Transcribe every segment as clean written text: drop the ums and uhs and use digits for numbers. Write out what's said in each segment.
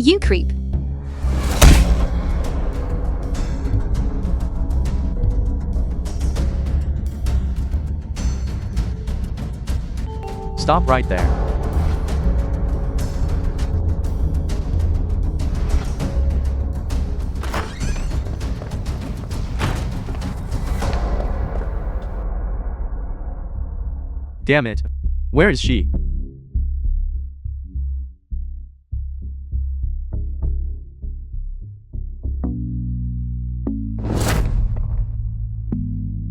You creep. Stop right there. Damn it. Where is she?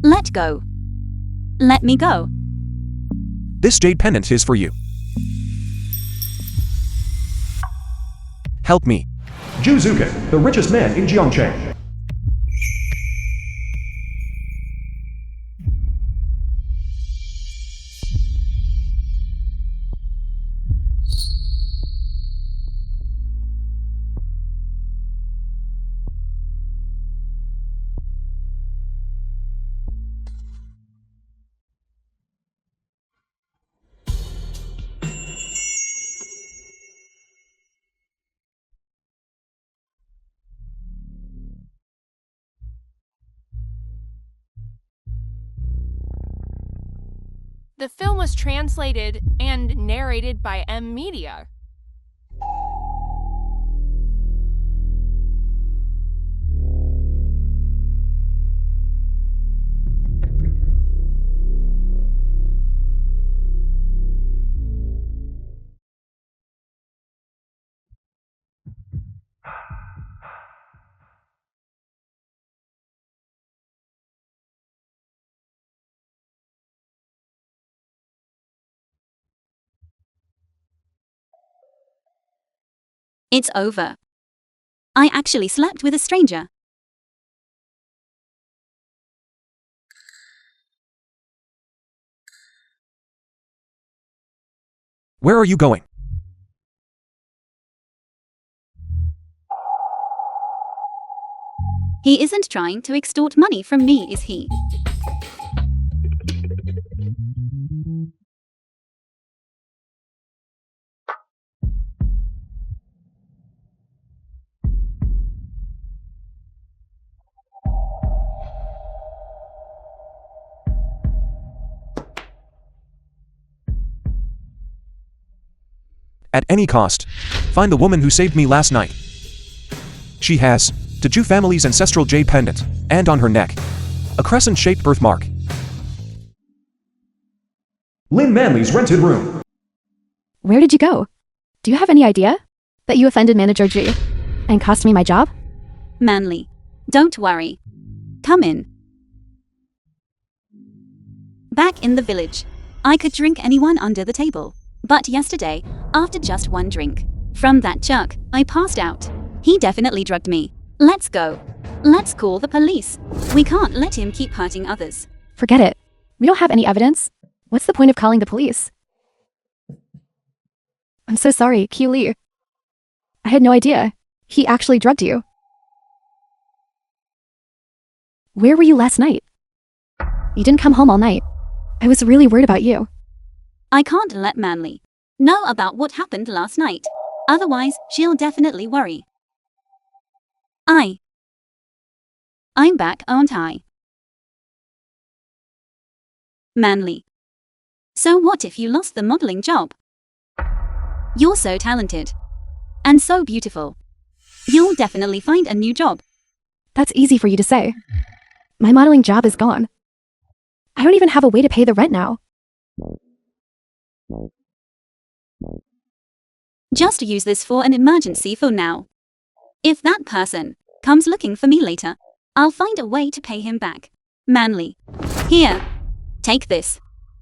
Let go. Let me go. This jade pendant is for you. Help me. Ju Zuken, the richest man in Jiangcheng. The film was translated and narrated by M Media. It's over. I actually slept with a stranger. Where are you going? He isn't trying to extort money from me, is he? At any cost, find the woman who saved me last night. She has the Ju family's ancestral jade pendant, and on her neck, a crescent-shaped birthmark. Lynn Manley's rented room. Where did you go? Do you have any idea that you offended Manager G and cost me my job? Manley, don't worry. Come in. Back in the village, I could drink anyone under the table. But yesterday, after just one drink from that jerk, I passed out. He definitely drugged me. Let's go. Let's call the police. We can't let him keep hurting others. Forget it. We don't have any evidence. What's the point of calling the police? I'm so sorry, Q Lee. I had no idea. He actually drugged you. Where were you last night? You didn't come home all night. I was really worried about you. I can't let Manley know about what happened last night. Otherwise, she'll definitely worry. I'm back, aren't I? Manley. So what if you lost the modeling job? You're so talented. And so beautiful. You'll definitely find a new job. That's easy for you to say. My modeling job is gone. I don't even have a way to pay the rent now. Just use this for an emergency for now. If that person comes looking for me later, I'll find a way to pay him back. Manley. Here. Take this.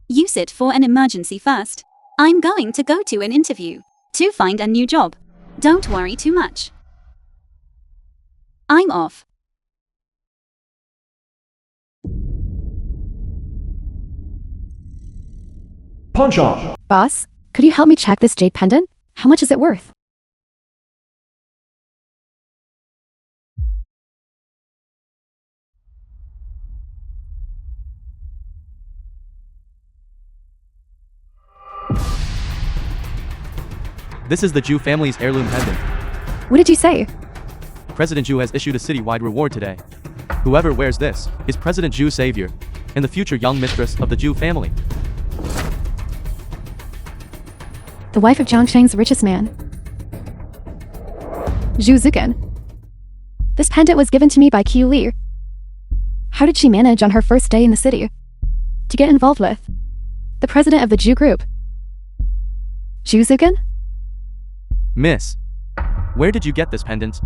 Use it for an emergency first. I'm going to go to an interview to find a new job. Don't worry too much. I'm off. Punch off. Boss, could you help me check this jade pendant? How much is it worth? This is the Ju family's heirloom pendant. What did you say? President Zhu has issued a city-wide reward today. Whoever wears this is President Zhu's savior and the future young mistress of the Zhu family. The wife of Jiangsheng's richest man. Zhu Zuken. This pendant was given to me by Qiu Li. How did she manage on her first day in the city to get involved with the president of the Zhu group? Zhu Zuken? Miss, where did you get this pendant?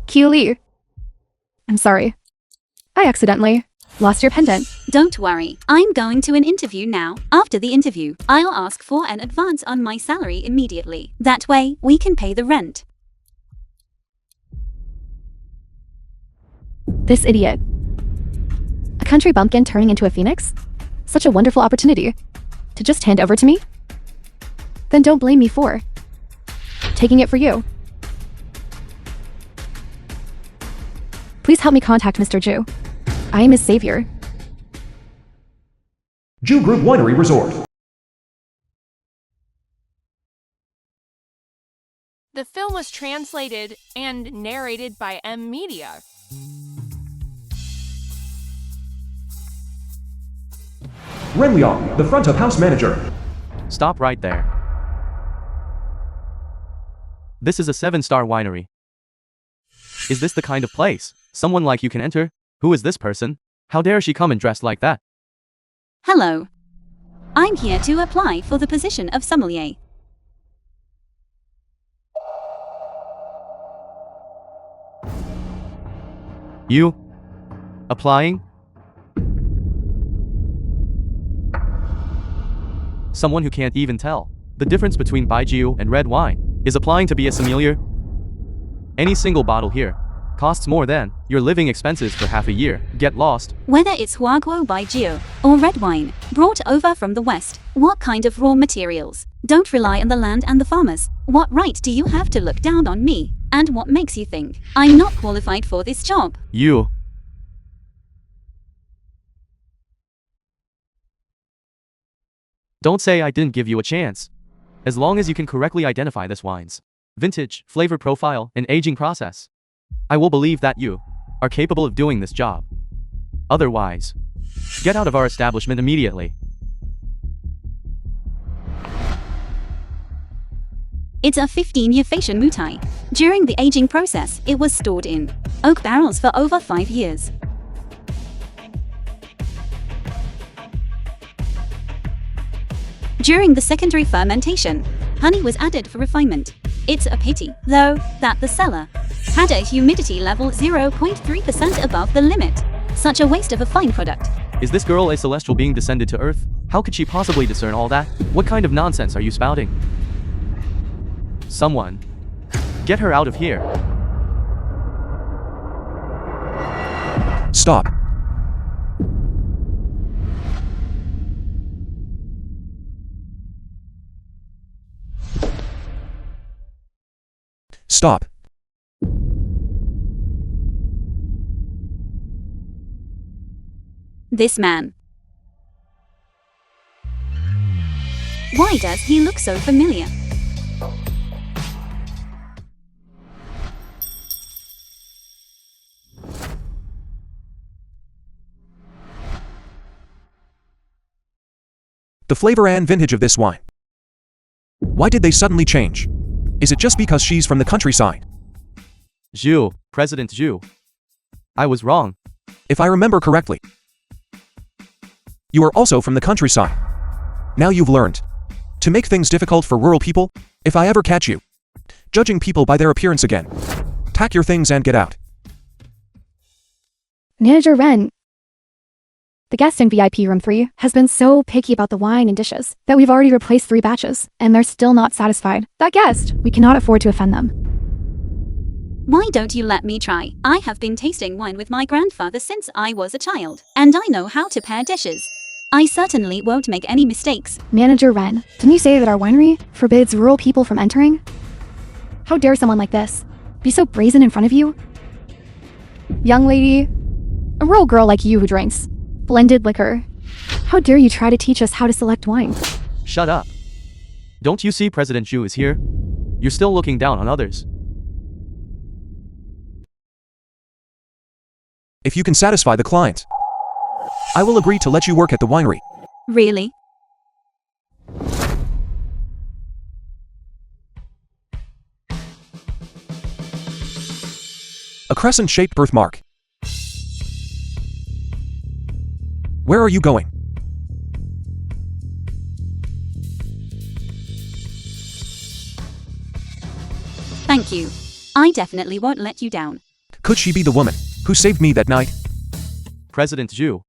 Qiu Li. I'm sorry. I accidentally lost your pendant. Don't worry, I'm going to an interview now. After the interview, I'll ask for an advance on my salary immediately. That way, we can pay the rent. This idiot. A country bumpkin turning into a phoenix? Such a wonderful opportunity to just hand over to me? Then don't blame me for taking it for you. Please help me contact Mr. Zhu. I am his savior. Zhu Group Winery Resort. The film was translated and narrated by M Media. Ren Liang, the front of house manager. Stop right there. This is a 7-star winery. Is this the kind of place someone like you can enter? Who is this person? How dare she come and dress like that? Hello. I'm here to apply for the position of sommelier. You? Applying? Someone who can't even tell the difference between baijiu and red wine is applying to be a sommelier? Any single bottle here costs more than your living expenses for half a year. Get lost. Whether it's Huaguo baijiu or red wine brought over from the West, what kind of raw materials? Don't rely on the land and the farmers. What right do you have to look down on me? And what makes you think I'm not qualified for this job? You. Don't say I didn't give you a chance. As long as you can correctly identify this wine's vintage, flavor profile, and aging process, I will believe that you are capable of doing this job. Otherwise, get out of our establishment immediately. It's a 15-year fashion mutai. During the aging process, it was stored in oak barrels for over 5 years. During the secondary fermentation, honey was added for refinement. It's a pity, though, that the cellar had a humidity level 0.3% above the limit. Such a waste of a fine product. Is this girl a celestial being descended to Earth? How could she possibly discern all that? What kind of nonsense are you spouting? Someone, get her out of here. Stop. Stop. This man. Why does he look so familiar? The flavor and vintage of this wine. Why did they suddenly change? Is it just because she's from the countryside? Zhu, President Zhu. I was wrong. If I remember correctly, you are also from the countryside. Now you've learned to make things difficult for rural people. If I ever catch you judging people by their appearance again, pack your things and get out. Manager Ren. The guest in VIP room 3 has been so picky about the wine and dishes that we've already replaced 3 batches, and they're still not satisfied. That guest, we cannot afford to offend them. Why don't you let me try? I have been tasting wine with my grandfather since I was a child, and I know how to pair dishes. I certainly won't make any mistakes. Manager Ren, didn't you say that our winery forbids rural people from entering? How dare someone like this be so brazen in front of you? Young lady, A rural girl like you who drinks blended liquor. How dare you try to teach us how to select wine? Shut up. Don't you see President Zhu is here? You're still looking down on others. If you can satisfy the client, I will agree to let you work at the winery. Really? A crescent-shaped birthmark. Where are you going? Thank you. I definitely won't let you down. Could she be the woman who saved me that night? President Zhu.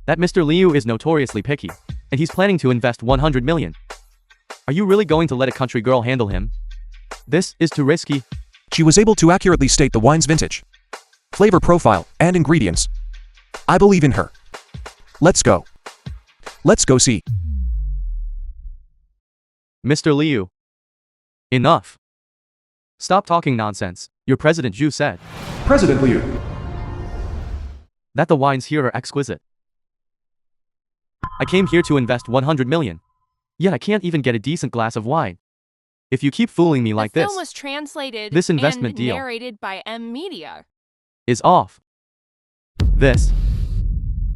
That Mr. Liu is notoriously picky, and he's planning to invest 100 million. Are you really going to let a country girl handle him? This is too risky. She was able to accurately state the wine's vintage, flavor profile, and ingredients. I believe in her. Let's go. Let's go see. Mr. Liu. Enough. Stop talking nonsense. Your President Zhu said President Liu. that the wines here are exquisite. I came here to invest 100 million. Yet I can't even get a decent glass of wine. If you keep fooling me like the this, film was translated this investment and deal narrated by M Media. is off. This.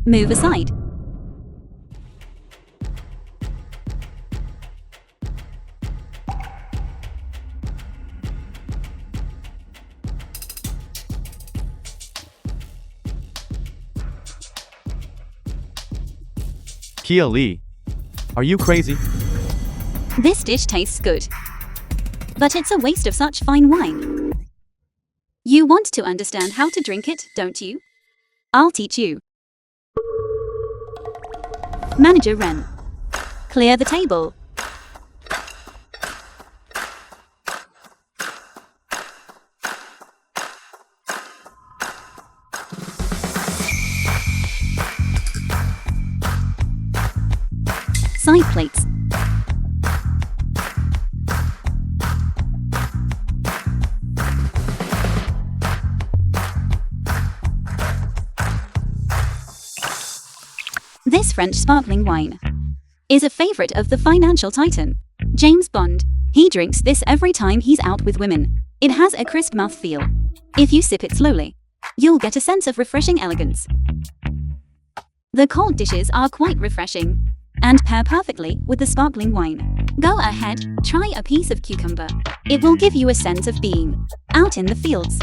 Move aside. Kia Lee. Are you crazy? This dish tastes good. But it's a waste of such fine wine. You want to understand how to drink it, don't you? I'll teach you. Manager Ren. Clear the table. Side plates. This French sparkling wine is a favorite of the financial titan, James Bond. He drinks this every time he's out with women. It has a crisp mouthfeel. If you sip it slowly, you'll get a sense of refreshing elegance. The cold dishes are quite refreshing and pair perfectly with the sparkling wine. Go ahead, try a piece of cucumber. It will give you a sense of being out in the fields.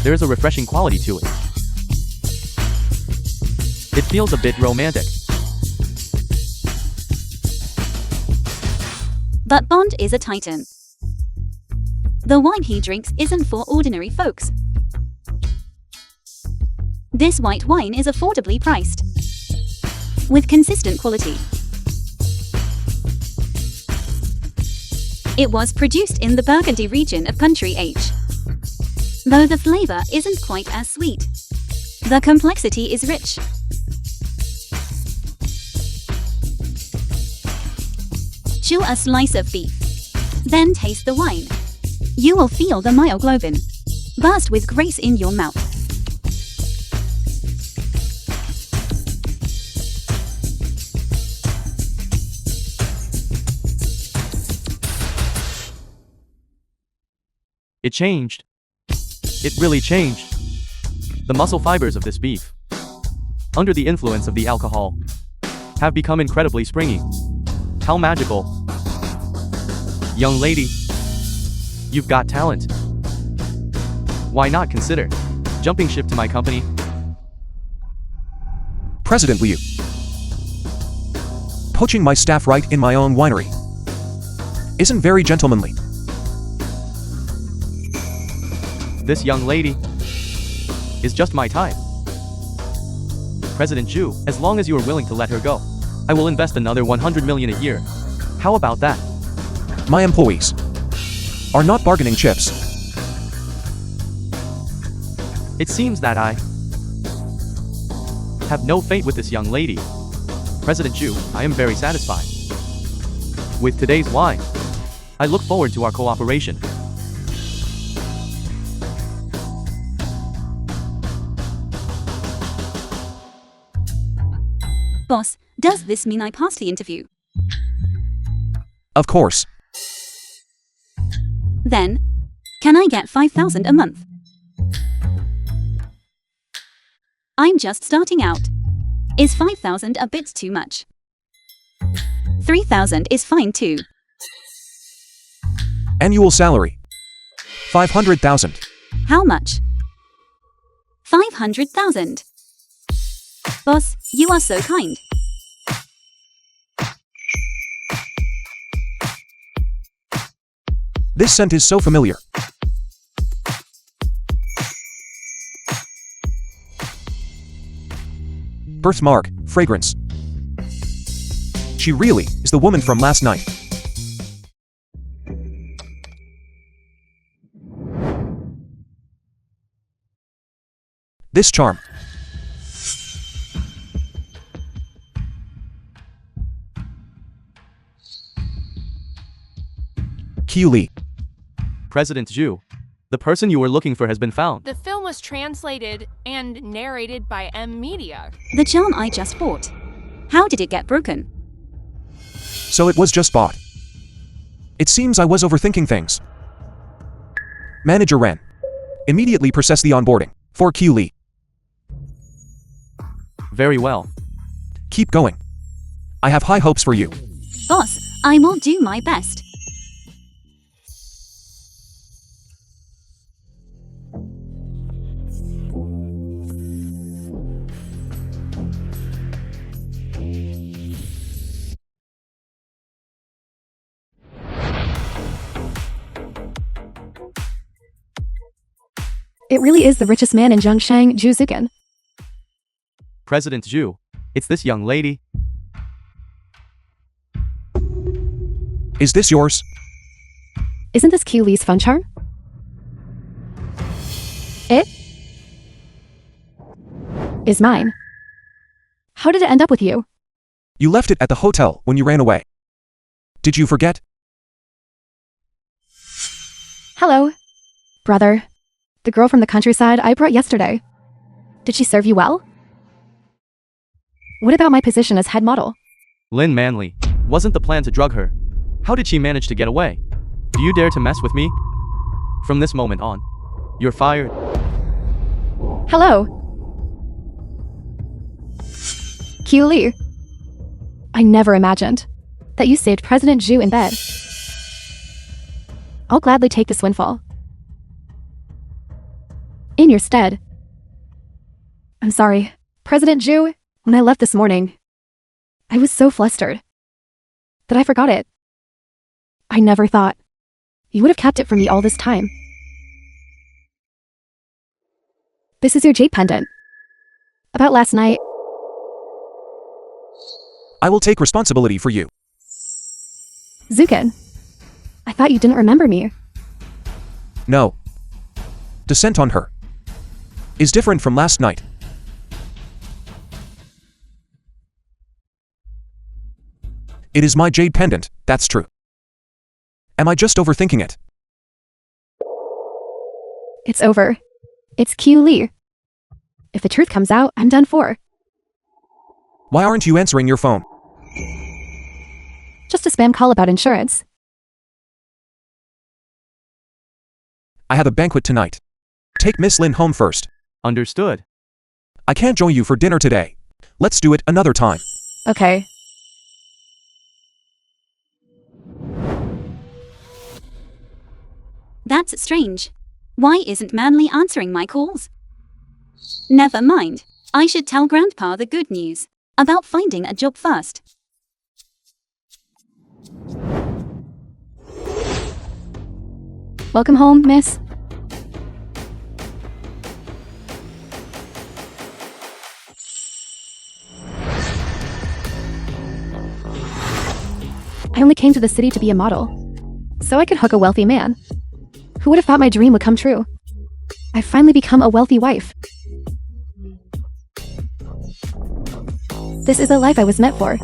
There is a refreshing quality to it. It feels a bit romantic. But Bond is a titan. The wine he drinks isn't for ordinary folks. This white wine is affordably priced, with consistent quality. It was produced in the Burgundy region of country H. Though the flavor isn't quite as sweet, the complexity is rich. Chew a slice of beef, then taste the wine. You will feel the myoglobin burst with grace in your mouth. It changed. It really changed. The muscle fibers of this beef, under the influence of the alcohol, have become incredibly springy. How magical. Young lady, you've got talent. Why not consider jumping ship to my company? President Liu. Poaching my staff right in my own winery isn't very gentlemanly. This young lady is just my type. President Zhu, as long as you are willing to let her go, I will invest another 100 million a year. How about that? My employees are not bargaining chips. It seems that I have no fate with this young lady. President Zhu, I am very satisfied with today's wine. I look forward to our cooperation. Boss, does this mean I passed the interview? Of course. Then, can I get 5,000 a month? I'm just starting out. Is 5,000 a bit too much? 3,000 is fine too. Annual salary. 500,000. How much? 500,000. Boss, you are so kind. This scent is so familiar. Birthmark, fragrance. She really is the woman from last night. This charm. Lee. President Zhu, the person you were looking for has been found. The film was translated and narrated by M Media. The charm I just bought. How did it get broken? So it was just bought. It seems I was overthinking things. Manager Ren. Immediately process the onboarding for Lee. Very well. Keep going. I have high hopes for you. Boss, I will do my best. It really is the richest man in Zhongshan, Zhu Zuken. President Zhu, it's this young lady. Is this yours? Isn't this Lee's phone charm? It is mine. How did it end up with you? You left it at the hotel when you ran away. Did you forget? Hello, brother. The girl from the countryside I brought yesterday. Did she serve you well? What about my position as head model? Lin Manley, wasn't the plan to drug her? How did she manage to get away? Do you dare to mess with me? From this moment on, you're fired. Hello. Lee. I never imagined that you saved President Zhu in bed. I'll gladly take this windfall. In your stead. I'm sorry, President Zhu, when I left this morning, I was so flustered that I forgot it. I never thought you would have kept it from me all this time. This is your jade pendant. About last night. I will take responsibility for you. Zuken, I thought you didn't remember me. No. Descent on her is different from last night. It is my jade pendant, that's true. Am I just overthinking it? It's over. It's Lee. If the truth comes out, I'm done for. Why aren't you answering your phone? Just a spam call about insurance. I have a banquet tonight. Take Miss Lin home first. Understood. I can't join you for dinner today. Let's do it another time. Okay. That's strange. Why isn't Manly answering my calls? Never mind. I should tell Grandpa the good news about finding a job first. Welcome home, miss. I only came to the city to be a model, so I could hook a wealthy man. Who would have thought my dream would come true? I've finally become a wealthy wife. This is the life I was meant for.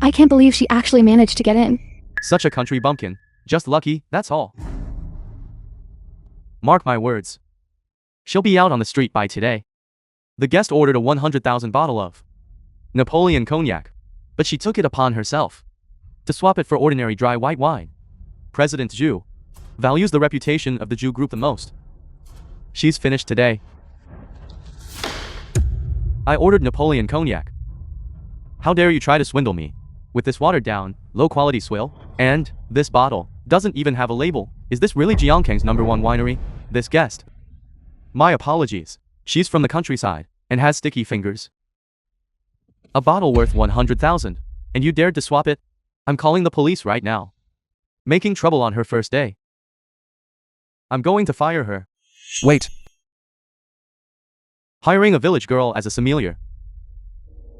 I can't believe she actually managed to get in. Such a country bumpkin. Just lucky, that's all. Mark my words. She'll be out on the street by today. The guest ordered a 100,000 bottle of Napoleon cognac, but she took it upon herself to swap it for ordinary dry white wine. President Zhu values the reputation of the Zhu group the most. She's finished today. I ordered Napoleon cognac. How dare you try to swindle me with this watered down, low quality swill? And this bottle doesn't even have a label. Is this really Jiangkang's #1 winery? This guest. My apologies. She's from the countryside and has sticky fingers. A bottle worth 100,000, and you dared to swap it? I'm calling the police right now. Making trouble on her first day. I'm going to fire her. Wait. Hiring a village girl as a sommelier.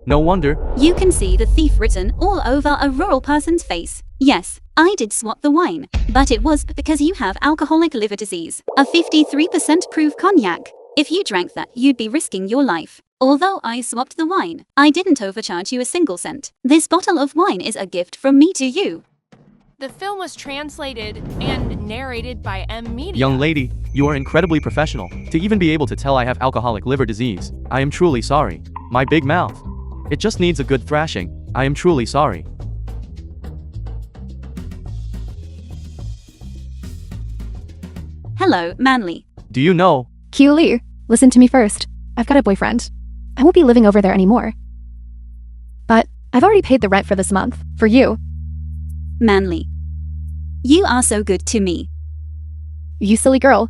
No wonder. You can see the thief written all over a rural person's face. Yes, I did swap the wine, but it was because you have alcoholic liver disease, a 53% proof cognac. If you drank that, you'd be risking your life. Although I swapped the wine, I didn't overcharge you a single cent. This bottle of wine is a gift from me to you. The film was translated and narrated by Media. Young lady, you are incredibly professional. To even be able to tell I have alcoholic liver disease, I am truly sorry. My big mouth. It just needs a good thrashing. I am truly sorry. Hello, Manly. Do you know? Q Lee, listen to me first. I've got a boyfriend. I won't be living over there anymore. But I've already paid the rent for this month, for you. Manly. You are so good to me. You silly girl.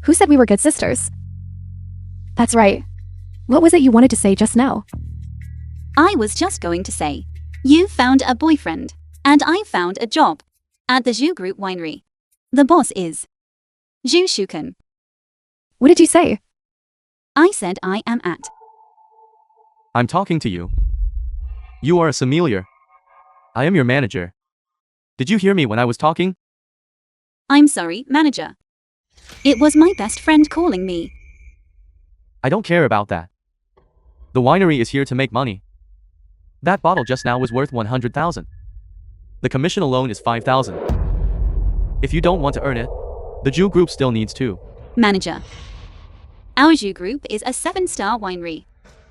Who said we were good sisters? That's right. What was it you wanted to say just now? I was just going to say, you found a boyfriend, and I found a job at the Zhu Group winery. The boss is Zhu Shuken. What did you say? I said I am at. I'm talking to you. You are a sommelier. I am your manager. Did you hear me when I was talking? I'm sorry, manager. It was my best friend calling me. I don't care about that. The winery is here to make money. That bottle just now was worth 100,000. The commission alone is 5,000. If you don't want to earn it, the Zhu Group still needs to. Manager. Our Zhu Group is a 7-star winery.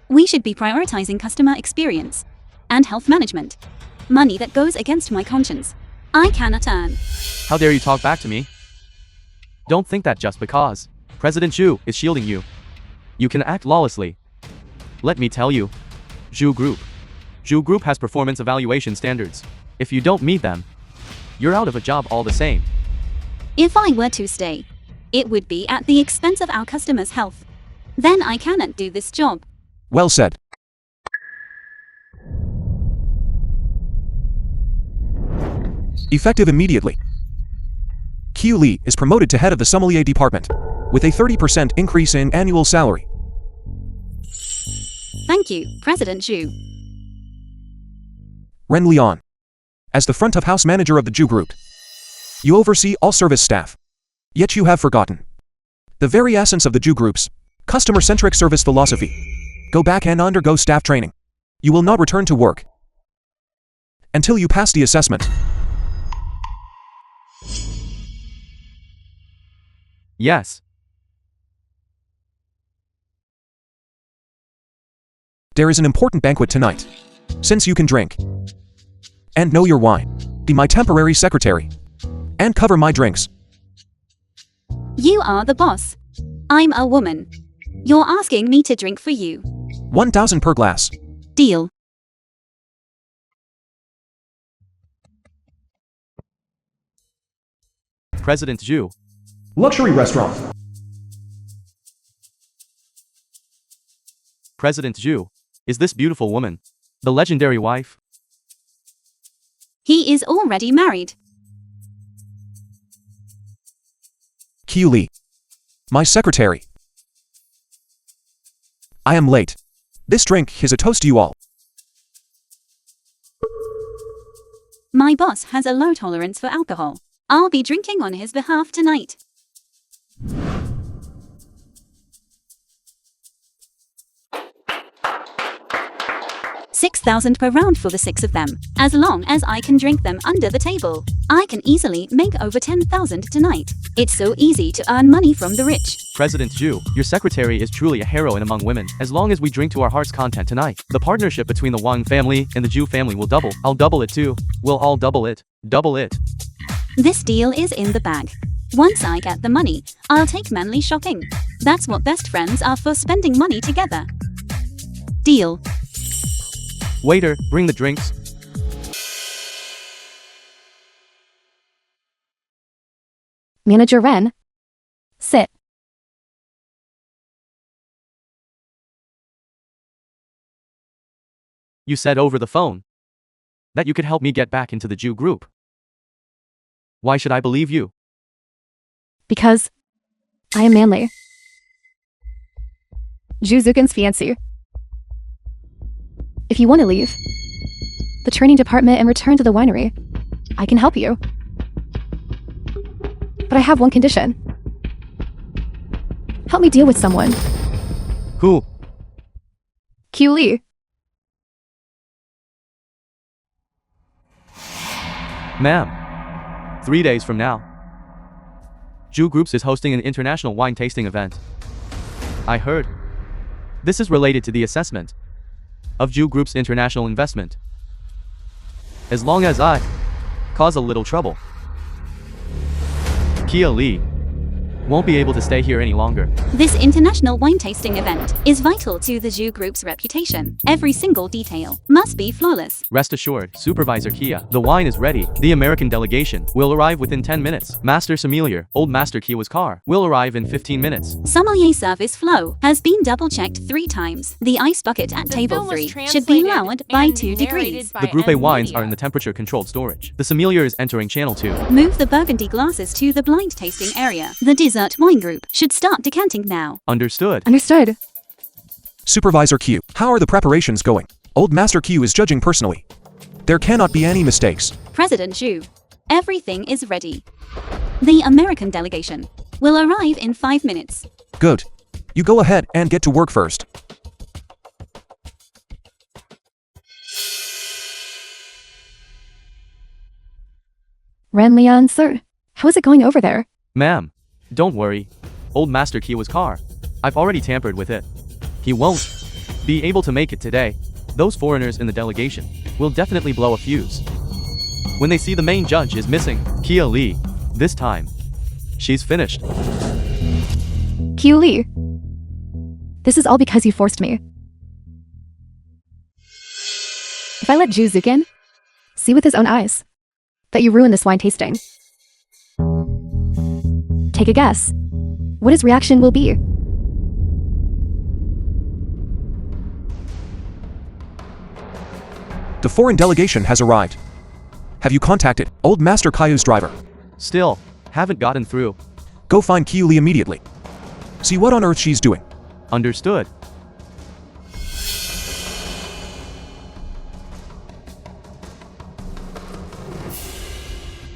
We should be prioritizing customer experience and health management. Money that goes against my conscience, I cannot earn. How dare you talk back to me? Don't think that just because President Zhu is shielding you, you can act lawlessly. Let me tell you, Zhu Group has performance evaluation standards. If you don't meet them, you're out of a job all the same. If I were to stay, it would be at the expense of our customers' health. Then I cannot do this job. Well said. Effective immediately. Q Lee is promoted to head of the sommelier department, with a 30% increase in annual salary. Thank you, President Zhu. Ren Lian. As the front of house manager of the Zhu Group, you oversee all service staff. Yet you have forgotten the very essence of the Zhu Group's customer-centric service philosophy. Go back and undergo staff training. You will not return to work until you pass the assessment. Yes. There is an important banquet tonight. Since you can drink and know your wine, be my temporary secretary and cover my drinks. You are the boss. I'm a woman. You're asking me to drink for you. 1,000 per glass. Deal. President Zhu. Luxury restaurant. President Zhu. Is this beautiful woman the legendary wife? He is already married. Q Lee. My secretary. I am late. This drink is a toast to you all. My boss has a low tolerance for alcohol. I'll be drinking on his behalf tonight. 6,000 per round for the 6 of them. As long as I can drink them under the table, I can easily make over 10,000 tonight. It's so easy to earn money from the rich. President Zhu, your secretary is truly a heroine among women. As long as we drink to our heart's content tonight, the partnership between the Wang family and the Zhu family will double. I'll double it too. We'll all double it. Double it. This deal is in the bag. Once I get the money, I'll take Manly shopping. That's what best friends are for, spending money together. Deal. Waiter, bring the drinks. Manager Ren. Sit. You said over the phone that you could help me get back into the Zhu group. Why should I believe you? Because I am Manly. Zhu Zukin's fiancé. If you want to leave the training department and return to the winery, I can help you. But I have one condition. Help me deal with someone. Who? Q Lee. Ma'am. 3 days from now, Zhu Groups is hosting an international wine tasting event. I heard. This is related to the assessment of Zhu Group's international investment. As long as I cause a little trouble, Kia Lee won't be able to stay here any longer. This international wine tasting event is vital to the Zhu Group's reputation. Every single detail must be flawless. Rest assured, Supervisor Kia, the wine is ready. The American delegation will arrive within 10 minutes. Master Sommelier, Old Master Kia's car, will arrive in 15 minutes. Sommelier service flow has been double-checked 3 times. The ice bucket at The table film was 3 should be translated lowered by and 2 narrated degrees. by The Group A wines Media. are in the temperature-controlled storage. The sommelier is entering channel 2. Move the burgundy glasses to the blind tasting area. The dessert wine group should start decanting now. Understood. Understood. Supervisor Q, how are the preparations going? Old Master Q is judging personally. There cannot be any mistakes. President Zhu, everything is ready. The American delegation will arrive in 5 minutes. Good. You go ahead and get to work first. Ren Lian, sir. How is it going over there? Ma'am, don't worry. Old Master Kia's car, I've already tampered with it. He won't be able to make it today. Those foreigners in the delegation will definitely blow a fuse when they see the main judge is missing, Kia Lee. This time, she's finished. Q Lee. This is all because you forced me. If I let Zhu Zukin see with his own eyes that you ruined this wine tasting, take a guess. What his reaction will be. The foreign delegation has arrived. Have you contacted Old Master Kaiu's driver? Still, haven't gotten through. Go find Q Lee immediately. See what on earth she's doing. Understood.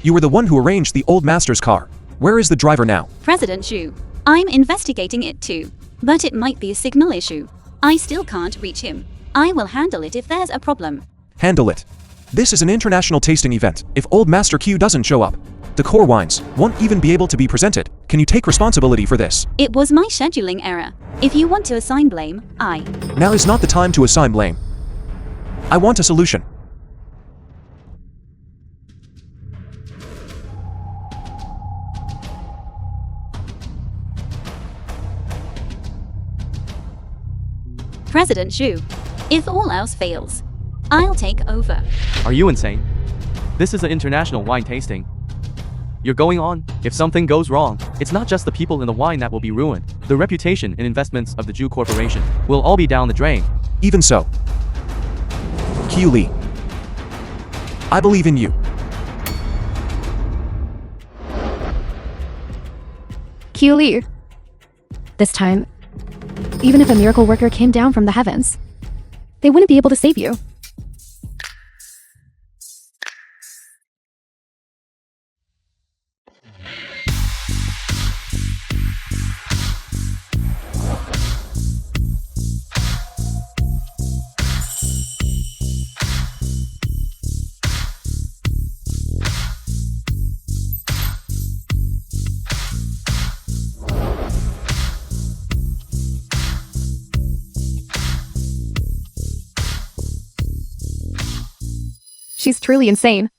You were the one who arranged the Old Master's car. Where is the driver now? President Zhu, I'm investigating it too, but it might be a signal issue. I still can't reach him. I will handle it if there's a problem. Handle it. This is an international tasting event. If Old Master Q doesn't show up, the core wines won't even be able to be presented. Can you take responsibility for this? It was my scheduling error. If you want to assign blame, Now is not the time to assign blame. I want a solution. President Zhu, if all else fails, I'll take over. Are you insane? This is an international wine tasting. You're going on? If something goes wrong, it's not just the people in the wine that will be ruined. The reputation and investments of the Zhu Corporation will all be down the drain. Even so, Q Lee, I believe in you. Q Lee. This time, even if a miracle worker came down from the heavens, they wouldn't be able to save you. She's truly insane.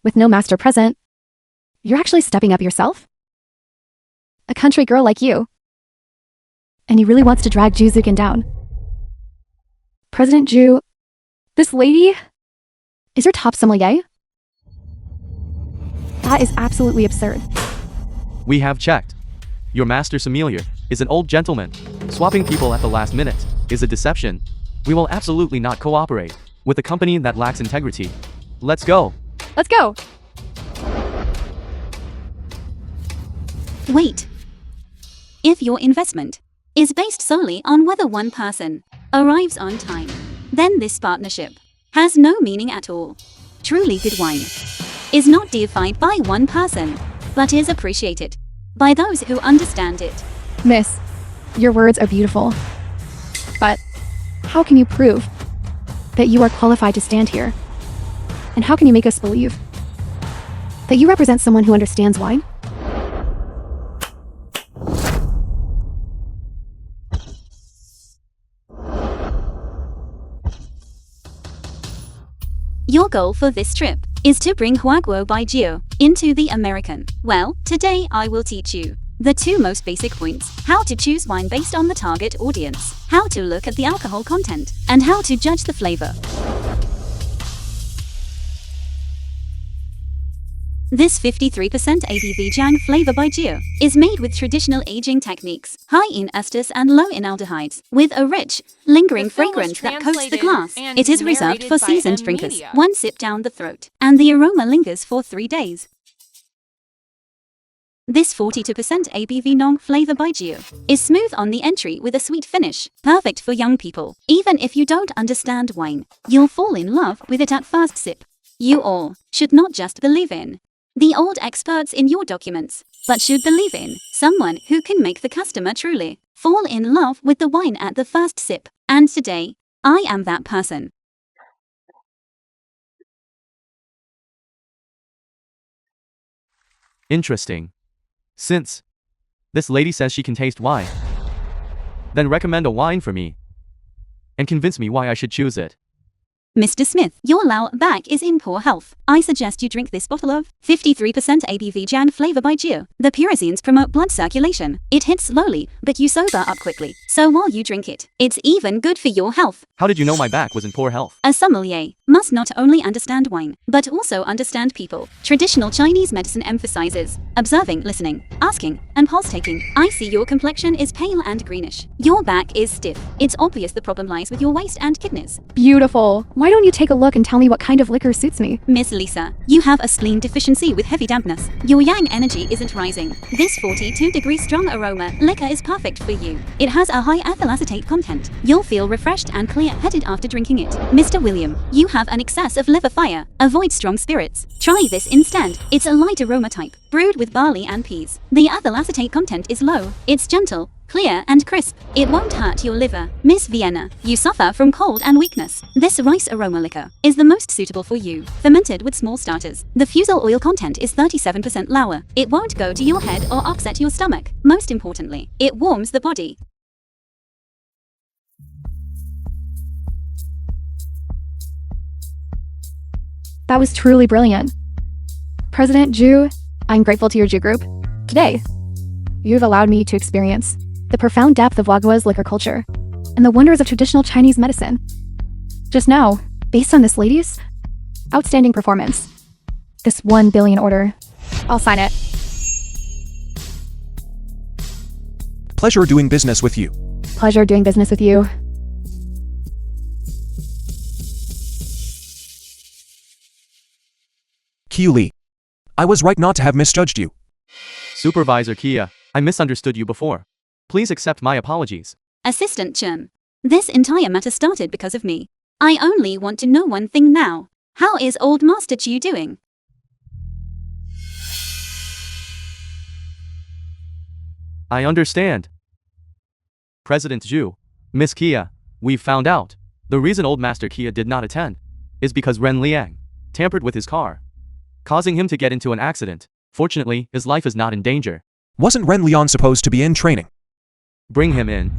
With no master present, you're actually stepping up yourself? A country girl like you. And he really wants to drag Ju Zukin down. President Ju, this lady is your top sommelier? That is absolutely absurd. We have checked. Your master sommelier is an old gentleman. Swapping people at the last minute is a deception. We will absolutely not cooperate with a company that lacks integrity. Let's go. Let's go. Wait. If your investment is based solely on whether one person arrives on time, then this partnership has no meaning at all. Truly good wine is not deified by one person, but is appreciated by those who understand it. Miss, your words are beautiful. But how can you prove that you are qualified to stand here? And how can you make us believe that you represent someone who understands wine? Your goal for this trip is to bring Huaguo by Geo into the American. Well, today I will teach you the two most basic points: how to choose wine based on the target audience, how to look at the alcohol content, and how to judge the flavor. This 53% ABV Jiang flavor by Geo is made with traditional aging techniques, high in esters and low in aldehydes, with a rich, lingering The film was fragrance that coats the translated glass. and It is reserved narrated for by seasoned M. drinkers. Media. One sip down the throat, and the aroma lingers for 3 days. This 42% ABV Nong flavor by Geo is smooth on the entry with a sweet finish, perfect for young people. Even if you don't understand wine, you'll fall in love with it at first sip. You all should not just believe in the old experts in your documents, but should believe in someone who can make the customer truly fall in love with the wine at the first sip. And today, I am that person. Interesting. Since this lady says she can taste wine, then recommend a wine for me and convince me why I should choose it. Mr. Smith, your Lao back is in poor health. I suggest you drink this bottle of 53% ABV Jan flavor by Geo. The pyrazines promote blood circulation. It hits slowly, but you sober up quickly. So while you drink it, it's even good for your health. How did you know my back was in poor health? A sommelier must not only understand wine, but also understand people. Traditional Chinese medicine emphasizes observing, listening, asking, and pulse taking. I see your complexion is pale and greenish. Your back is stiff. It's obvious the problem lies with your waist and kidneys. Beautiful. Why don't you take a look and tell me what kind of liquor suits me? Miss Lisa, you have a spleen deficiency with heavy dampness. Your yang energy isn't rising. This 42-degree strong aroma liquor is perfect for you. It has a high ethyl acetate content. You'll feel refreshed and clear-headed after drinking it. Mr. William, you have an excess of liver fire. Avoid strong spirits. Try this instead. It's a light aroma type, brewed with barley and peas. The ethyl acetate content is low. It's gentle, clear and crisp. It won't hurt your liver. Miss Vienna, you suffer from cold and weakness. This rice aroma liquor is the most suitable for you. Fermented with small starters. The fusel oil content is 37% lower. It won't go to your head or upset your stomach. Most importantly, it warms the body. That was truly brilliant. President Ju, I'm grateful to your Ju group. Today, you've allowed me to experience the profound depth of Wagua's liquor culture and the wonders of traditional Chinese medicine. Just now, based on this lady's outstanding performance, this 1 billion order, I'll sign it. Pleasure doing business with you. Pleasure doing business with you. Qiu Li. I was right not to have misjudged you. Supervisor Kia, I misunderstood you before. Please accept my apologies. Assistant Chen, this entire matter started because of me. I only want to know one thing now. How is old Master Chu doing? I understand. President Zhu, Miss Kia, we've found out. The reason old Master Kia did not attend is because Ren Liang tampered with his car, causing him to get into an accident. Fortunately, his life is not in danger. Wasn't Ren Liang supposed to be in training? Bring him in.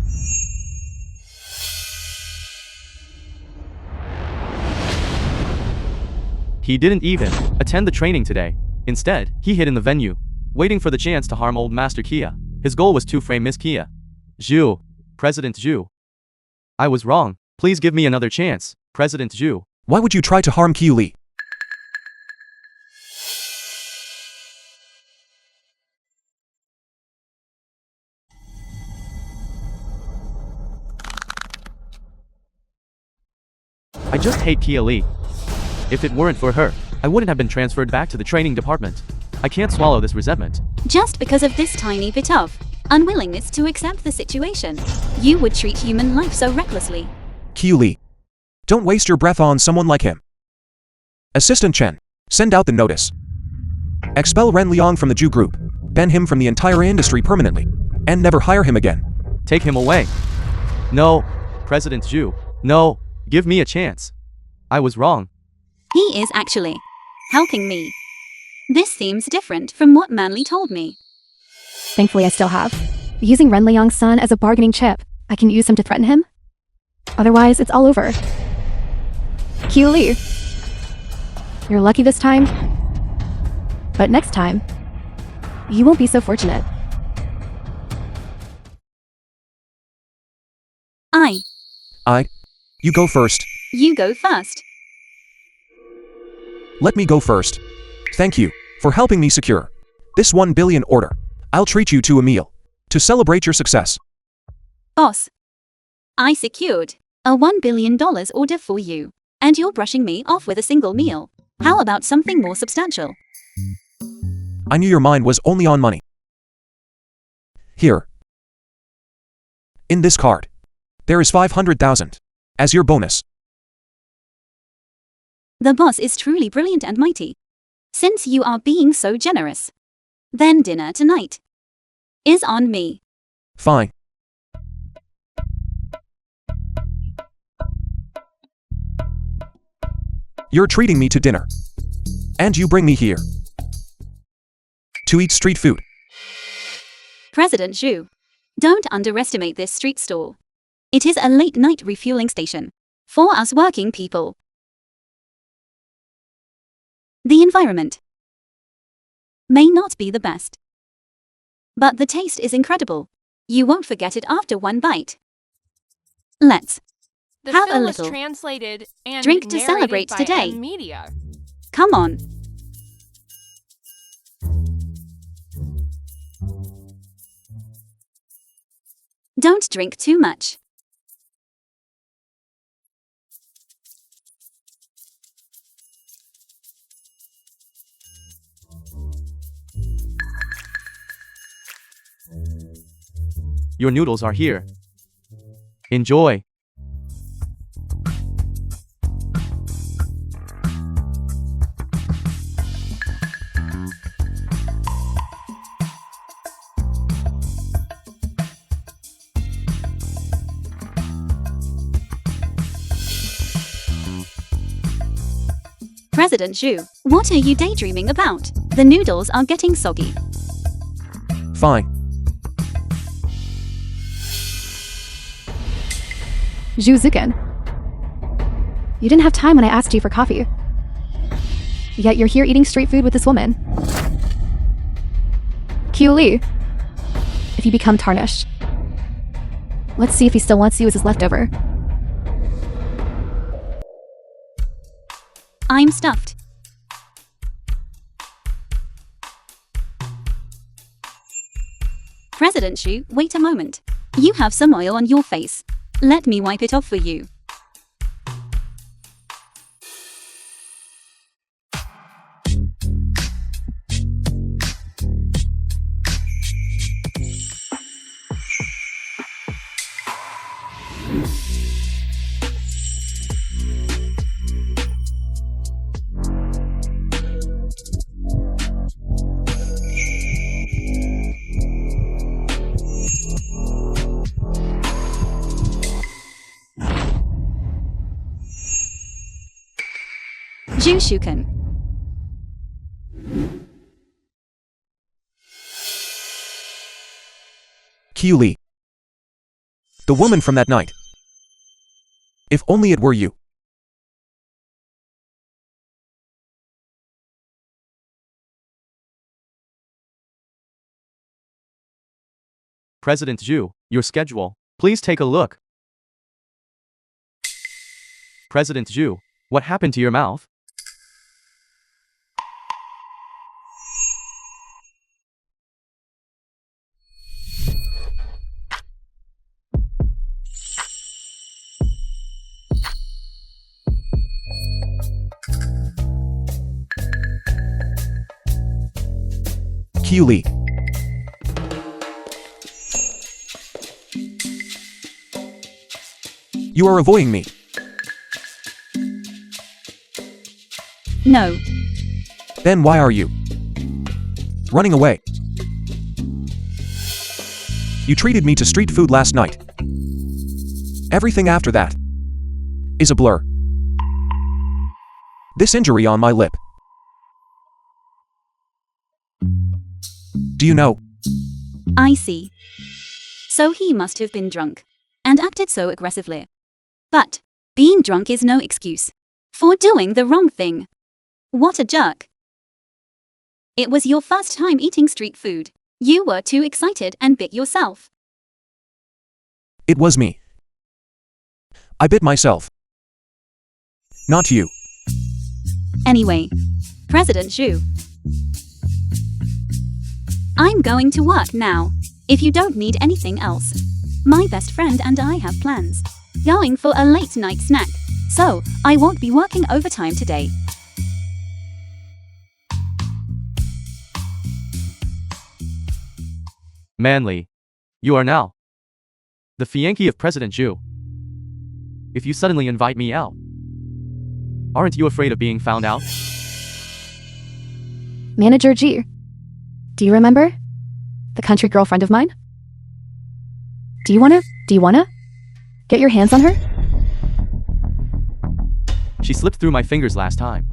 He didn't even attend the training today. Instead, he hid in the venue, waiting for the chance to harm old Master Kia. His goal was to frame Miss Kia. Zhu. President Zhu. I was wrong. Please give me another chance, President Zhu. Why would you try to harm Qiu Li? I just hate Kia Li. If it weren't for her, I wouldn't have been transferred back to the training department. I can't swallow this resentment. Just because of this tiny bit of unwillingness to accept the situation, you would treat human life so recklessly. Qiu Li. Don't waste your breath on someone like him. Assistant Chen, send out the notice. Expel Ren Liang from the Zhu group, ban him from the entire industry permanently, and never hire him again. Take him away. No, President Zhu. No, give me a chance. I was wrong. He is actually helping me. This seems different from what Manly told me. Thankfully, I still have. Using Ren Liang's son as a bargaining chip, I can use him to threaten him. Otherwise, it's all over. Qiu Li. You're lucky this time. But next time, you won't be so fortunate. You go first. You go first. Let me go first. Thank you for helping me secure this 1 billion order. I'll treat you to a meal to celebrate your success. Boss, I secured a $1 billion order for you, and you're brushing me off with a single meal. How about something more substantial? I knew your mind was only on money. Here. In this card, there is 500,000 as your bonus. The boss is truly brilliant and mighty. Since you are being so generous, then dinner tonight is on me. Fine. You're treating me to dinner. And you bring me here to eat street food. President Zhu, don't underestimate this street stall. It is a late-night refueling station for us working people. The environment may not be the best, but the taste is incredible. You won't forget it after one bite. Let's The have a film was little translated and drink to narrated celebrate by today. Media. Come on. Don't drink too much. Your noodles are here. Enjoy. President Zhu, what are you daydreaming about? The noodles are getting soggy. Fine. Zhu Ziken. You didn't have time when I asked you for coffee. Yet you're here eating street food with this woman. Qiu Li. If you become tarnished, let's see if he still wants you as his leftover. I'm stuffed. President Zhu, wait a moment. You have some oil on your face. Let me wipe it off for you. Zhu Shuken. Qiu Li. The woman from that night. If only it were you. President Zhu, your schedule. Please take a look. President Zhu, what happened to your mouth? Q Lee. You are avoiding me. No. Then why are you running away? You treated me to street food last night. Everything after that is a blur. This injury on my lip. Do you know? I see. So he must have been drunk and acted so aggressively. But being drunk is no excuse for doing the wrong thing. What a jerk. It was your first time eating street food. You were too excited and bit yourself. It was me. I bit myself. Not you. Anyway, President Zhu, I'm going to work now. If you don't need anything else. My best friend and I have plans. Going for a late night snack. So, I won't be working overtime today. Manly. You are now the fiancé of President Zhu. If you suddenly invite me out, aren't you afraid of being found out? Manager G. Do you remember? The country girlfriend of mine? Do you wanna get your hands on her? She slipped through my fingers last time.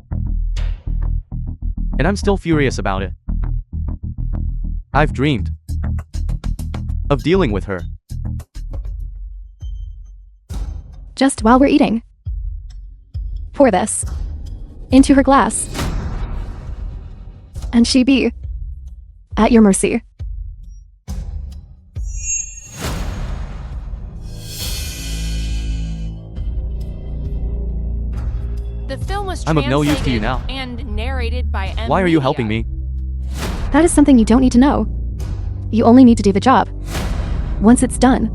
And I'm still furious about it. I've dreamed of dealing with her. Just while we're eating. Pour this into her glass. And she be at your mercy. The film was I'm of no use to you translated now. and narrated by M. Why are you helping me? That is something you don't need to know. You only need to do the job. Once it's done,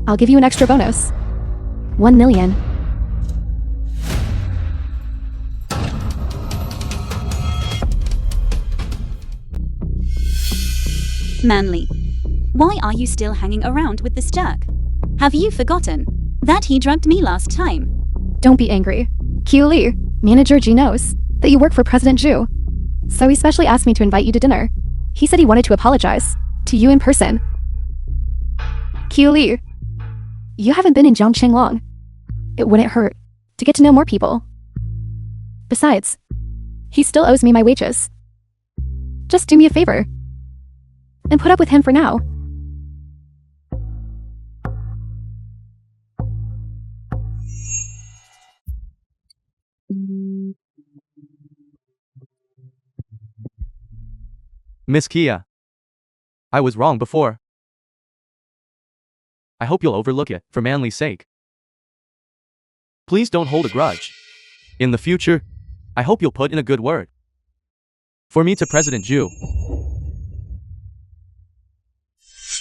I'll give you an extra bonus. 1 million. Manly. Why are you still hanging around with this jerk? Have you forgotten that he drugged me last time? Don't be angry. Q Lee, Manager G knows that you work for President Zhu. So he specially asked me to invite you to dinner. He said he wanted to apologize to you in person. Q Lee, you haven't been in Zhongqing long. It wouldn't hurt to get to know more people. Besides, he still owes me my wages. Just do me a favor and put up with him for now. Miss Kia. I was wrong before. I hope you'll overlook it, for Manly's sake. Please don't hold a grudge. In the future, I hope you'll put in a good word for me to President Zhu.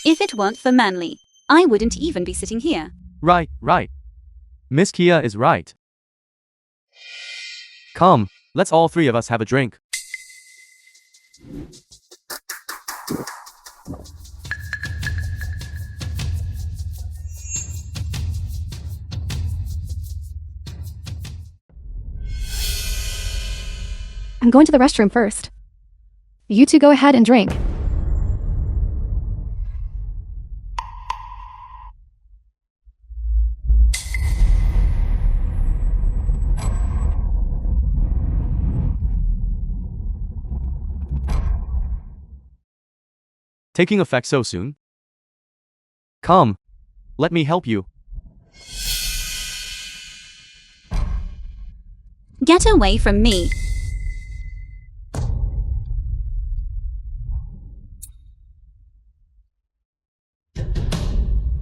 If it weren't for Manly, I wouldn't even be sitting here. Right. Miss Kia is right. Come, let's all three of us have a drink. I'm going to the restroom first. You two go ahead and drink. Taking effect so soon? Come, let me help you. Get away from me.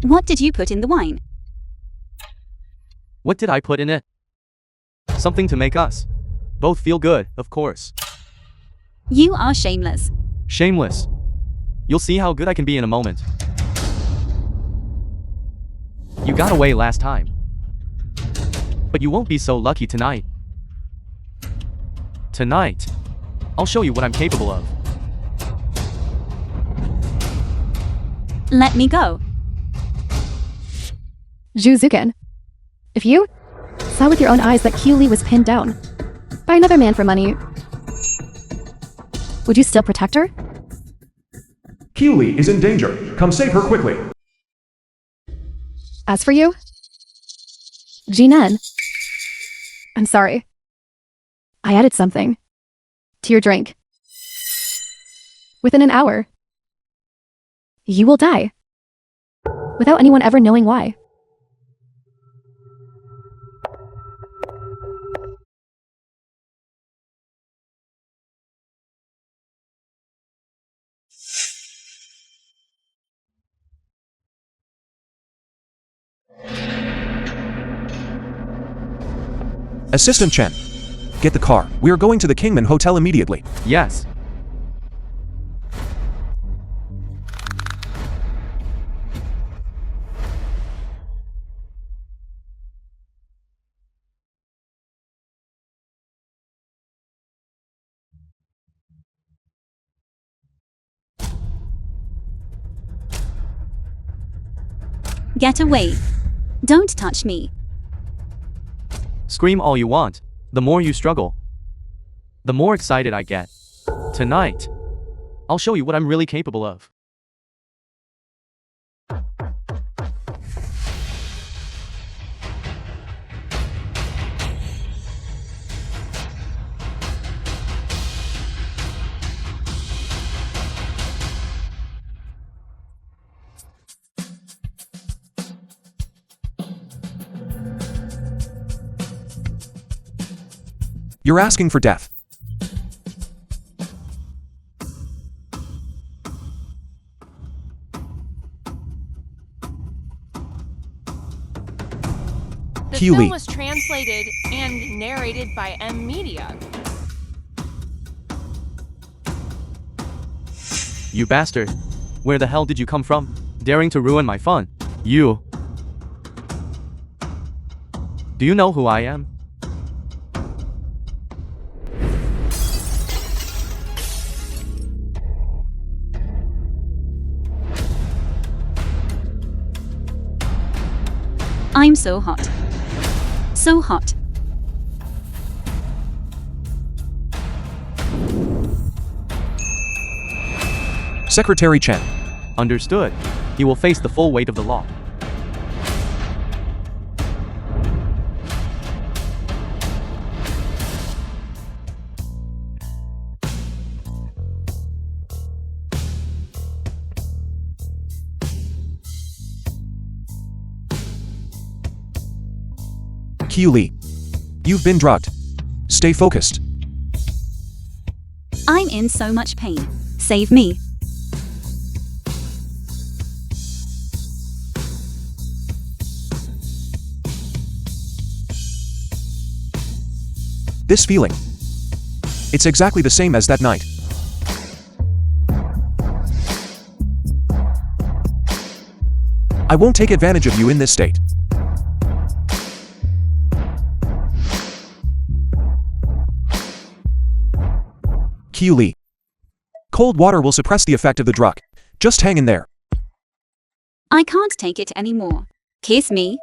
What did you put in the wine? What did I put in it? Something to make us both feel good, of course. You are shameless. Shameless. You'll see how good I can be in a moment. You got away last time. But you won't be so lucky tonight. Tonight, I'll show you what I'm capable of. Let me go. Zhu Zuken. If you saw with your own eyes that Q Li was pinned down by another man for money, would you still protect her? Keely is in danger. Come save her quickly. As for you, Jinan, I'm sorry. I added something to your drink. Within an hour, you will die without anyone ever knowing why. Assistant Chen. Get the car. We are going to the Kingman Hotel immediately. Yes. Get away. Don't touch me. Scream all you want. The more you struggle, the more excited I get. Tonight, I'll show you what I'm really capable of. You're asking for death. The Q Li. film was translated and narrated by M Media. You bastard. Where the hell did you come from? Daring to ruin my fun. You. Do you know who I am? I'm so hot. So hot. Secretary Chen. Understood. He will face the full weight of the law. Q Li. You've been drugged. Stay focused. I'm in so much pain. Save me. This feeling. It's exactly the same as that night. I won't take advantage of you in this state. Q Li. Cold water will suppress the effect of the drug. Just hang in there. I can't take it anymore. Kiss me.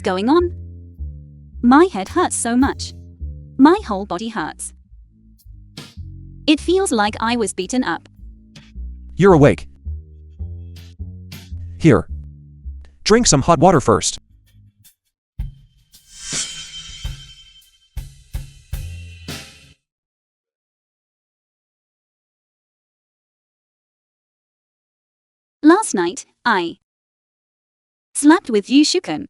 What's going on? My head hurts so much. My whole body hurts. It feels like I was beaten up. You're awake. Here. Drink some hot water first. Last night, I slept with you, Shukun.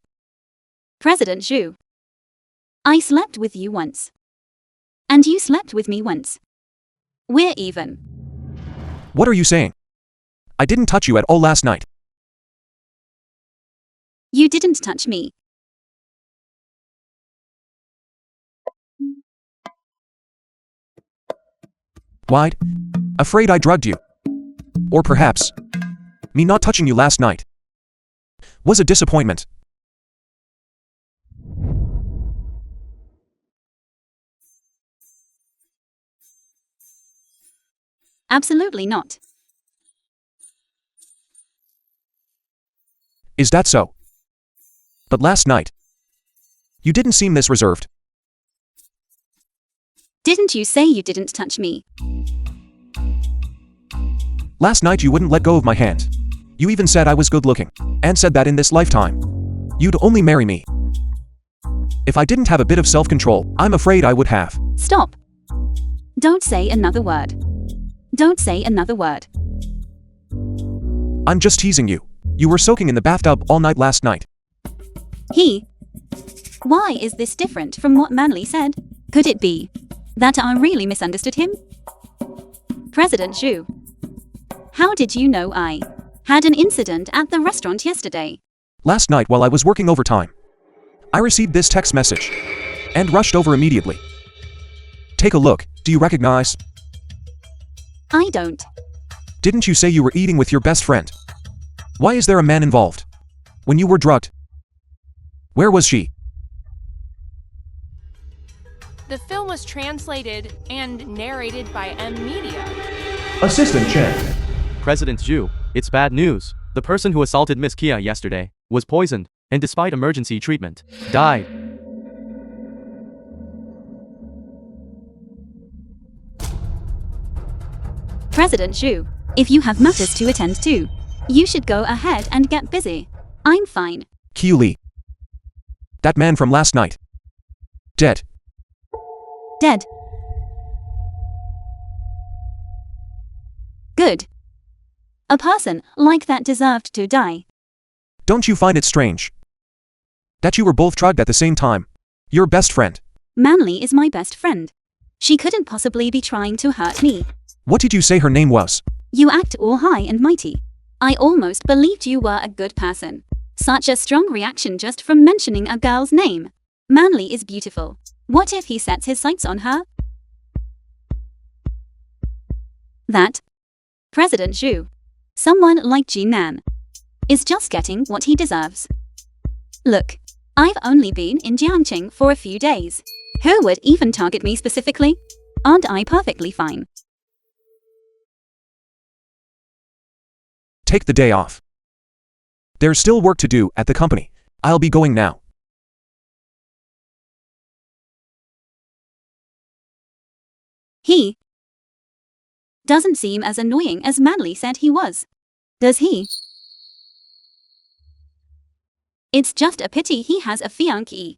President Zhu. I slept with you once. And you slept with me once. We're even. What are you saying? I didn't touch you at all last night. You didn't touch me. Why'd? Afraid I drugged you. Or perhaps, me not touching you last night was a disappointment. Absolutely not. Is that so? But last night, you didn't seem this reserved. Didn't you say you didn't touch me? Last night you wouldn't let go of my hand. You even said I was good looking, and said that in this lifetime, you'd only marry me. If I didn't have a bit of self-control, I'm afraid I would have. Stop. Don't say another word. Don't say another word. I'm just teasing you. You were soaking in the bathtub all night last night. Why is this different from what Manly said? Could it be that I really misunderstood him? President Zhu, how did you know I had an incident at the restaurant yesterday? Last night while I was working overtime, I received this text message and rushed over immediately. Take a look. Do you recognize? I don't. Didn't you say you were eating with your best friend? Why is there a man involved? When you were drugged, where was she? The film was translated and narrated by M Media. Assistant Chen. President Zhu, it's bad news. The person who assaulted Miss Kia yesterday was poisoned, and despite emergency treatment, died. President Zhu, if you have matters to attend to, you should go ahead and get busy. I'm fine. Qiu Li. That man from last night. Dead. Dead. Good. A person like that deserved to die. Don't you find it strange that you were both drugged at the same time? Your best friend. Manly is my best friend. She couldn't possibly be trying to hurt me. What did you say her name was? You act all high and mighty. I almost believed you were a good person. Such a strong reaction just from mentioning a girl's name. Manly is beautiful. What if he sets his sights on her? That President Zhu, someone like Jinan, is just getting what he deserves. Look, I've only been in Jiangqing for a few days. Who would even target me specifically? Aren't I perfectly fine? Take the day off. There's still work to do at the company. I'll be going now. He doesn't seem as annoying as Manly said he was. Does he? It's just a pity he has a fiancée.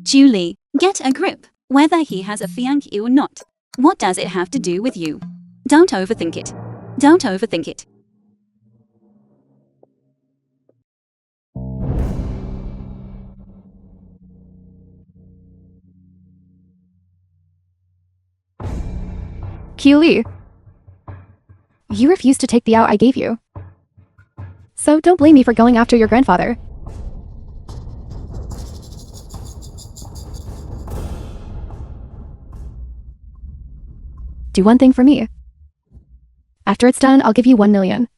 Julie, get a grip. Whether he has a fiancée or not, what does it have to do with you? Don't overthink it. Don't overthink it. Qiu Li, you refused to take the out I gave you. So don't blame me for going after your grandfather. Do one thing for me. After it's done, I'll give you 1 million.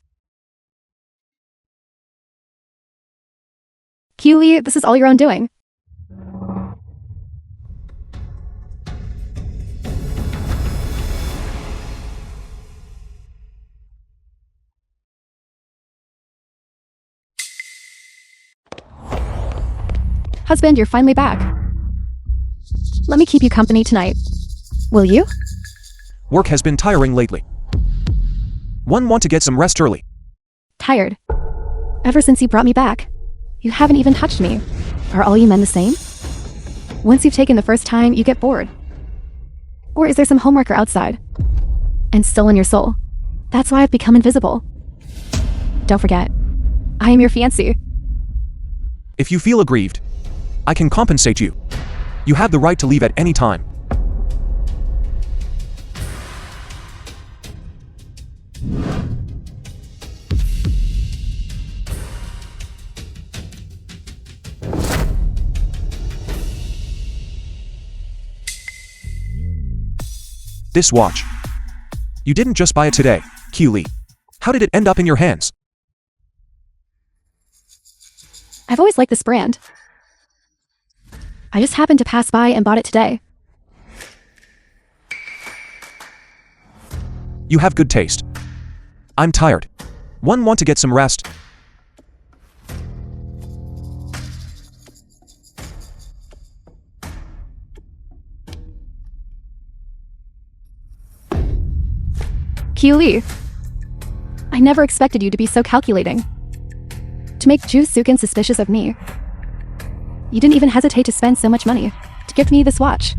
Qiu Li, this is all your own doing. Husband, you're finally back. Let me keep you company tonight. Will you? Work has been tiring lately. One want to get some rest early. Tired. Ever since you brought me back, you haven't even touched me. Are all you men the same? Once you've taken the first time, you get bored. Or is there some homeworker outside? And still in your soul. That's why I've become invisible. Don't forget, I am your fiancé. If you feel aggrieved, I can compensate you. You have the right to leave at any time. This watch. You didn't just buy it today, Q-Lee. How did it end up in your hands? I've always liked this brand. I just happened to pass by and bought it today. You have good taste. I'm tired. One want to get some rest. Q-Lee, I never expected you to be so calculating. To make Ju Sukin suspicious of me. You didn't even hesitate to spend so much money to gift me this watch.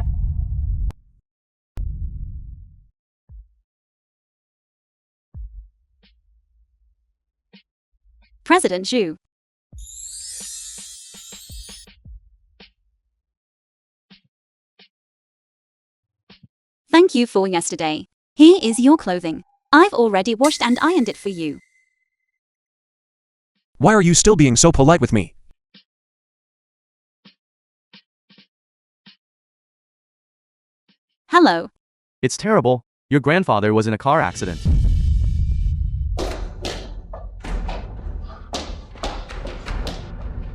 President Zhu. Thank you for yesterday. Here is your clothing. I've already washed and ironed it for you. Why are you still being so polite with me? Hello. It's terrible. Your grandfather was in a car accident.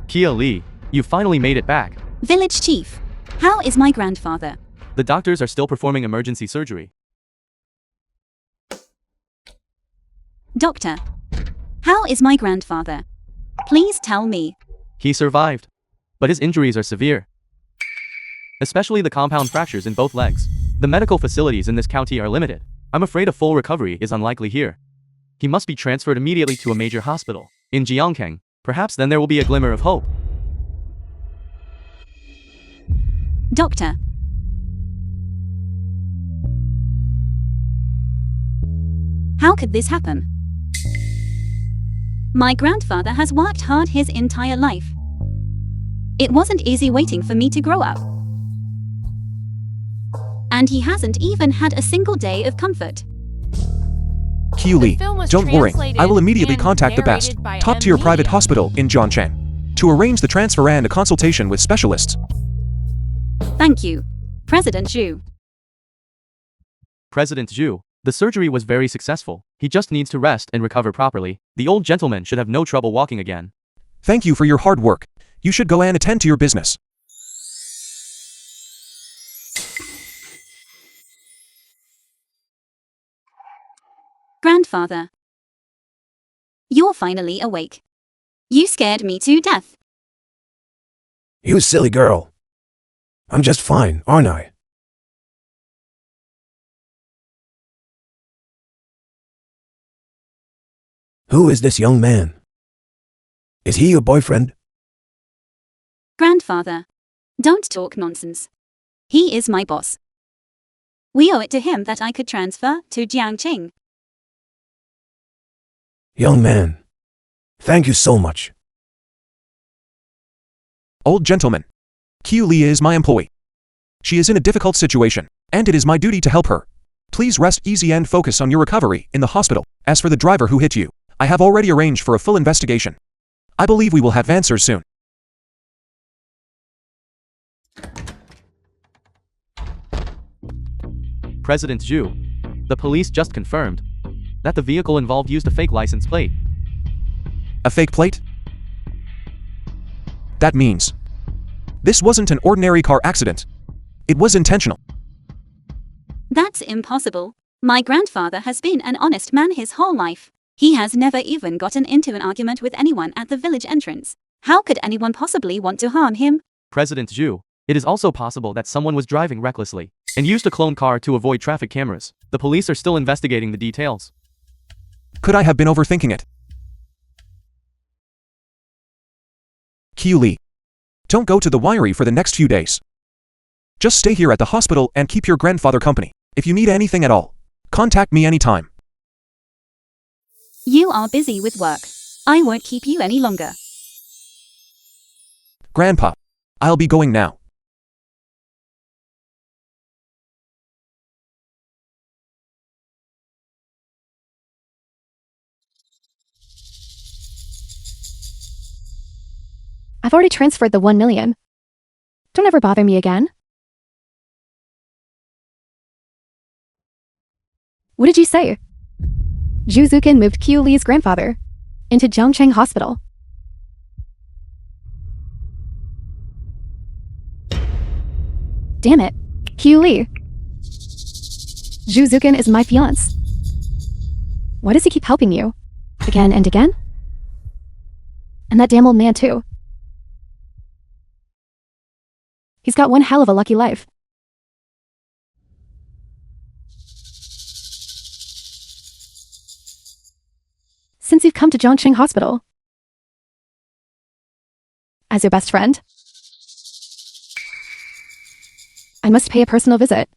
Kia Lee, you finally made it back. Village Chief. How is my grandfather? The doctors are still performing emergency surgery. Doctor. How is my grandfather? Please tell me. He survived, but his injuries are severe, especially the compound fractures in both legs. The medical facilities in this county are limited. I'm afraid a full recovery is unlikely here. He must be transferred immediately to a major hospital in Jiangkang. Perhaps then there will be a glimmer of hope. Doctor. How could this happen? My grandfather has worked hard his entire life. It wasn't easy waiting for me to grow up. And he hasn't even had a single day of comfort. Q-Lee, film was don't worry. translated I will immediately and contact the best, narrated by top-tier M. private Media. hospital in Zhongshan to arrange the transfer and a consultation with specialists. Thank you, President Zhu. President Zhu, the surgery was very successful. He just needs to rest and recover properly. The old gentleman should have no trouble walking again. Thank you for your hard work. You should go and attend to your business. Grandfather. You're finally awake. You scared me to death. You silly girl. I'm just fine, aren't I? Who is this young man? Is he your boyfriend? Grandfather. Don't talk nonsense. He is my boss. We owe it to him that I could transfer to Jiangqing. Young man, thank you so much. Old gentleman. Q-Lee is my employee. She is in a difficult situation, and it is my duty to help her. Please rest easy and focus on your recovery in the hospital. As for the driver who hit you, I have already arranged for a full investigation. I believe we will have answers soon. President Zhu, the police just confirmed that the vehicle involved used a fake license plate. A fake plate? That means this wasn't an ordinary car accident. It was intentional. That's impossible. My grandfather has been an honest man his whole life. He has never even gotten into an argument with anyone at the village entrance. How could anyone possibly want to harm him? President Zhu, it is also possible that someone was driving recklessly and used a cloned car to avoid traffic cameras. The police are still investigating the details. Could I have been overthinking it? Lee, don't go to the winery for the next few days. Just stay here at the hospital and keep your grandfather company. If you need anything at all, contact me anytime. You are busy with work. I won't keep you any longer. Grandpa, I'll be going now. I've already transferred the 1 million. Don't ever bother me again. What did you say? Zhu Zukin moved Lee's grandfather into Zhongcheng Hospital. Damn it, Lee. Zhu Zukin is my fiancé. Why does he keep helping you? Again and again? And that damn old man too. He's got one hell of a lucky life. Since you've come to Zhongcheng Hospital. As your best friend, I must pay a personal visit.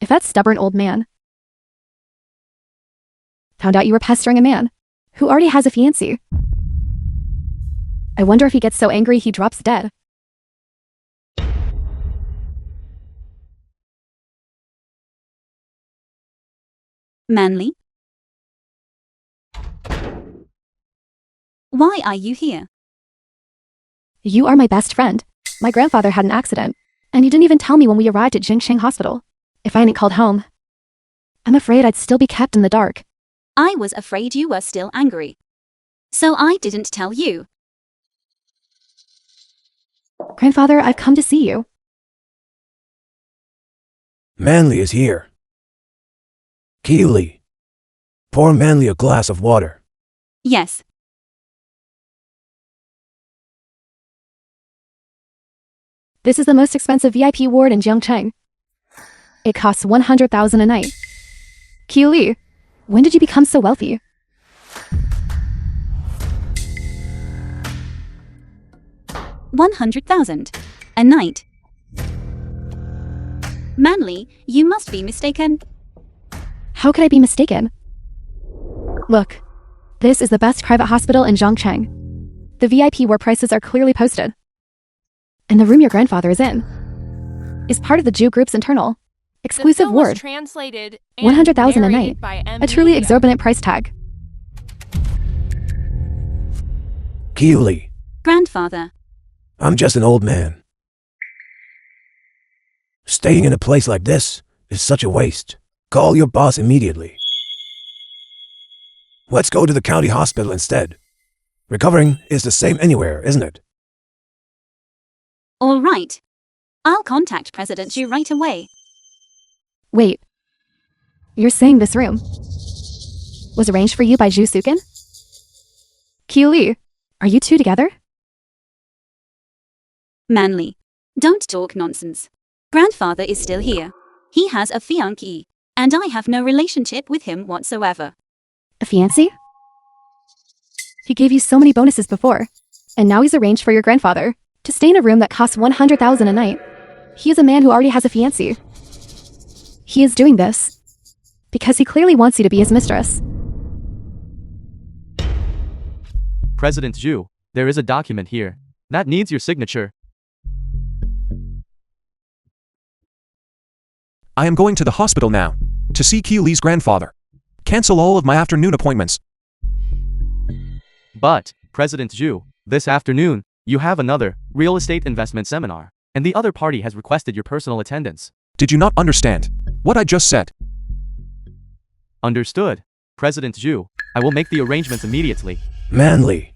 If that stubborn old man found out you were pestering a man who already has a fiancé, I wonder if he gets so angry he drops dead. Manly? Why are you here? You are my best friend. My grandfather had an accident, and you didn't even tell me when we arrived at Jingsheng Hospital. If I hadn't called home, I'm afraid I'd still be kept in the dark. I was afraid you were still angry. So I didn't tell you. Grandfather, I've come to see you. Manly is here. Lee, pour Manly a glass of water. Yes. This is the most expensive VIP ward in Zhongcheng. It costs 100,000 a night. Lee, when did you become so wealthy? $100,000 a night. Manly, you must be mistaken. How could I be mistaken? Look, this is the best private hospital in Zhongcheng. The VIP ward prices are clearly posted. And the room your grandfather is in is part of the Zhu Group's internal exclusive The film was ward. translated and 100,000 a narrated night. by A truly Media. exorbitant price tag. Lee, Grandfather. I'm just an old man. Staying in a place like this is such a waste. Call your boss immediately. Let's go to the county hospital instead. Recovering is the same anywhere, isn't it? All right. I'll contact President Zhu right away. Wait. You're saying this room was arranged for you by Zhu Sukin? Lee, are you two together? Manly. Don't talk nonsense. Grandfather is still here. He has a fiancée, and I have no relationship with him whatsoever. A fiancé? He gave you so many bonuses before, and now he's arranged for your grandfather to stay in a room that costs 100,000 a night. He is a man who already has a fiancée. He is doing this because he clearly wants you to be his mistress. President Zhu, there is a document here that needs your signature. I am going to the hospital now to see Lee's grandfather. Cancel all of my afternoon appointments. But, President Zhu, this afternoon, you have another real estate investment seminar, and the other party has requested your personal attendance. Did you not understand what I just said? Understood. President Zhu, I will make the arrangements immediately. Manly.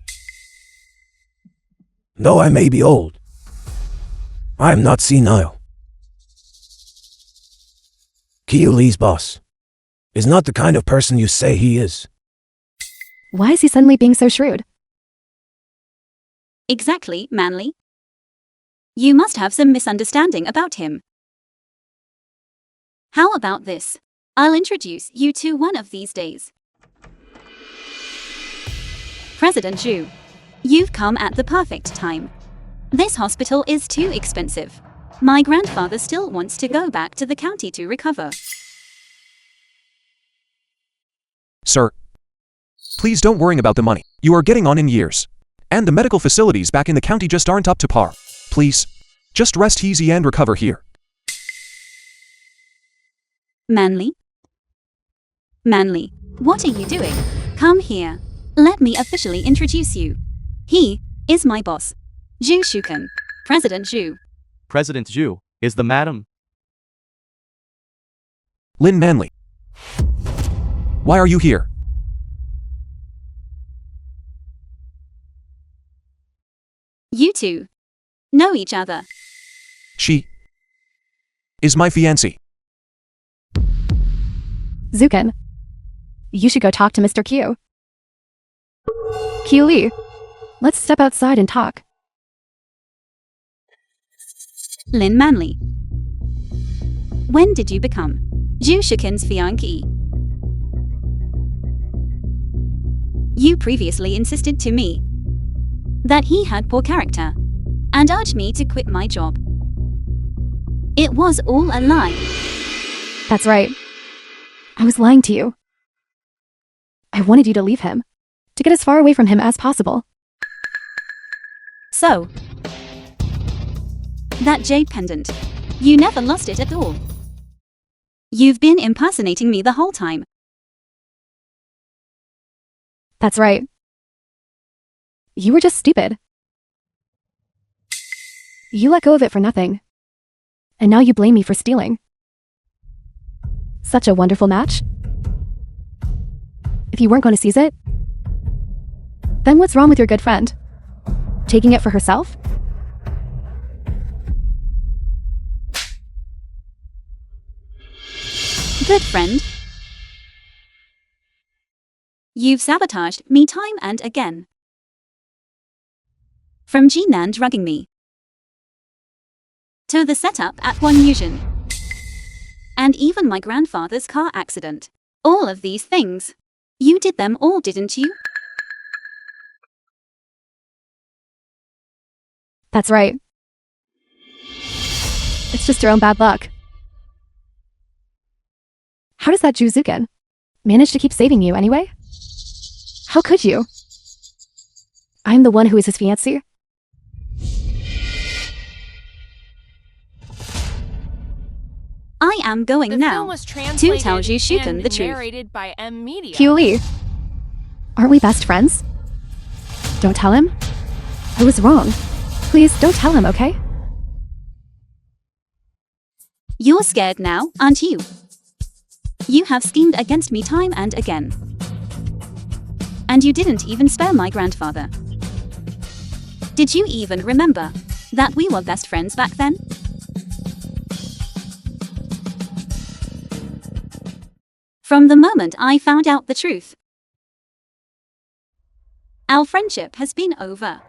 Though I may be old, I am not senile. Lee's boss is not the kind of person you say he is. Why is he suddenly being so shrewd? Exactly, Manly. You must have some misunderstanding about him. How about this? I'll introduce you to one of these days. President Zhu. You've come at the perfect time. This hospital is too expensive. My grandfather still wants to go back to the county to recover. Sir, please don't worry about the money. You are getting on in years. And the medical facilities back in the county just aren't up to par. Please, just rest easy and recover here. Manly? Manly, what are you doing? Come here. Let me officially introduce you. He is my boss. Zhu Shuken. President Zhu. President Zhu is the madam. Lin Manley. Why are you here? You two know each other. She is my fiancée. Zukin. You should go talk to Mr. Q. Q Lee. Let's step outside and talk. Lin Manley. When did you become Zhu Shuken's fiancée? You previously insisted to me that he had poor character and urged me to quit my job. It was all a lie. That's right. I was lying to you. I wanted you to leave him, to get as far away from him as possible. So, that jade pendant, you never lost it at all. You've been impersonating me the whole time. That's right. You were just stupid. You let go of it for nothing. And now you blame me for stealing. Such a wonderful match. If you weren't going to seize it, then what's wrong with your good friend? Taking it for herself? Good friend. You've sabotaged me time and again. From Jinan drugging me, to the setup at One Yuzhen, and even my grandfather's car accident. All of these things. You did them all, didn't you? That's right. It's just your own bad luck. How does that Juzuken manage to keep saving you anyway? How could you? I'm the one who is his fiancé. I am going The now film was to translated tell Zhu Shuken and the truth. narrated by M Media. Q Lee, aren't we best friends? Don't tell him. I was wrong. Please don't tell him, okay? You're scared now, aren't you? You have schemed against me time and again. And you didn't even spare my grandfather. Did you even remember that we were best friends back then? From the moment I found out the truth, our friendship has been over.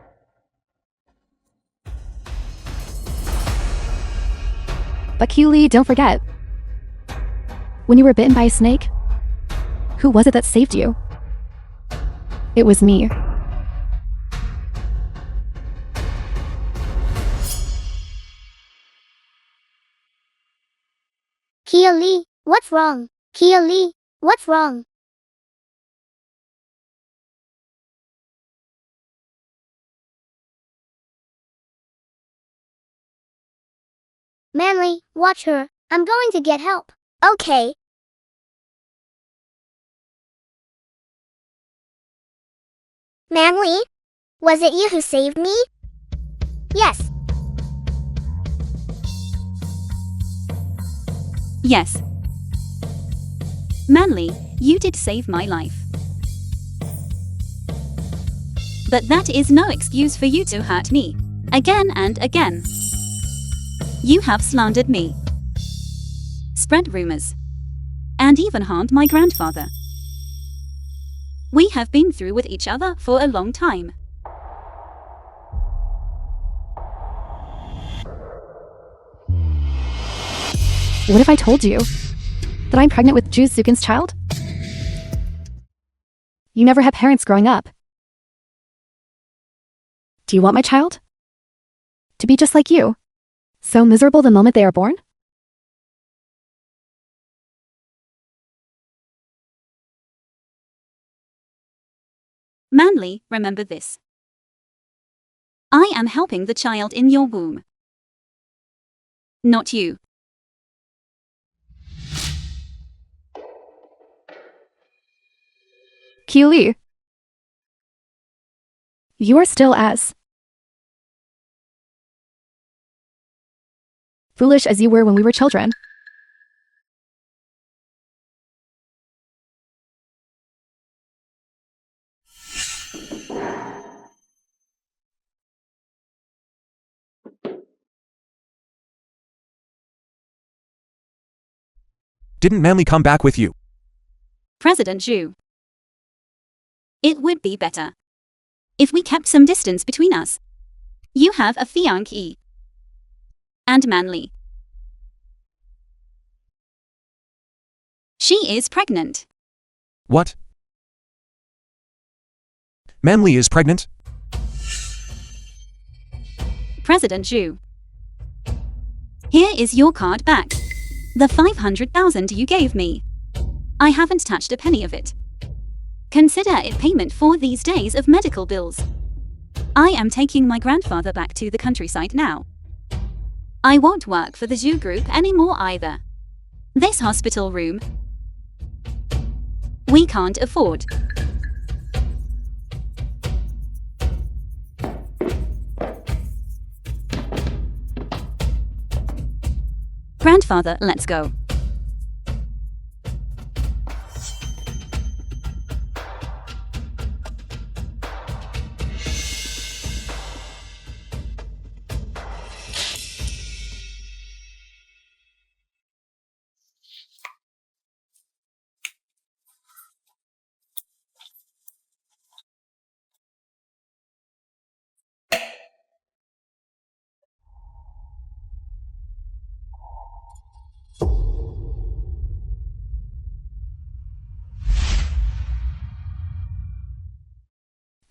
But Q Lee, don't forget. When you were bitten by a snake, who was it that saved you? It was me. Kia Lee, what's wrong? Kia Lee, what's wrong? Manly, watch her. I'm going to get help. Okay. Manly? Was it you who saved me? Yes. Yes. Manly, you did save my life. But that is no excuse for you to hurt me, again and again. You have slandered me, spread rumors, and even harmed my grandfather. We have been through with each other for a long time. What if I told you that I'm pregnant with Ju Zukin's child? You never had parents growing up. Do you want my child to be just like you, so miserable the moment they are born? Manly, remember this. I am helping the child in your womb. Not you. Keely, you are still as foolish as you were when we were children. Didn't Manly come back with you? President Zhu. It would be better if we kept some distance between us. You have a fiancé. And Manly. She is pregnant. What? Manly is pregnant? President Zhu. Here is your card back. The 500,000 you gave me. I haven't touched a penny of it. Consider it payment for these days of medical bills. I am taking my grandfather back to the countryside now. I won't work for the Zhu Group anymore either. This hospital room we can't afford. Grandfather, let's go.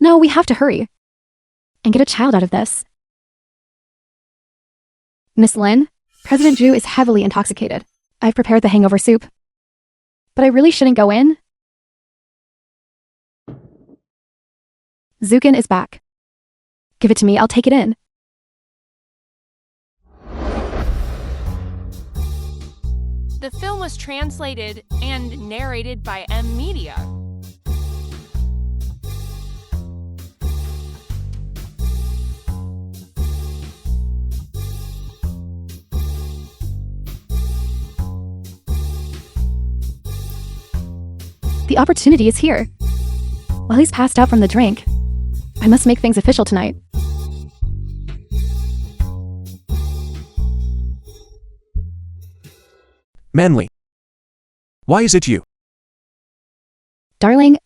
No, we have to hurry and get a child out of this. Miss Lin, President Zhu is heavily intoxicated. I've prepared the hangover soup. But I really shouldn't go in. Zukin is back. Give it to me, I'll take it in. The film was translated and narrated by M Media. The opportunity is here. While he's passed out from the drink, I must make things official tonight. Manly. Why is it you? Darling,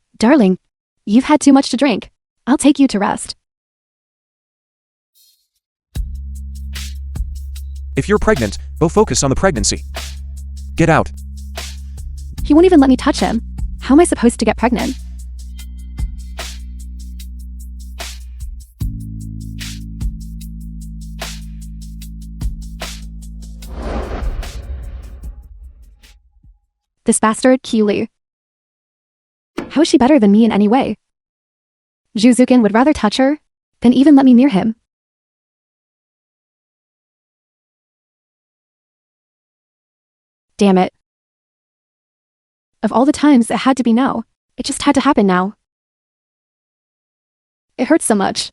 you've had too much to drink. I'll take you to rest. If you're pregnant, go focus on the pregnancy. Get out. He won't even let me touch him. How am I supposed to get pregnant? This bastard, Keely. How is she better than me in any way? Zhu Zukin would rather touch her than even let me near him. Damn it. Of all the times it had to be now, it just had to happen now. It hurts so much.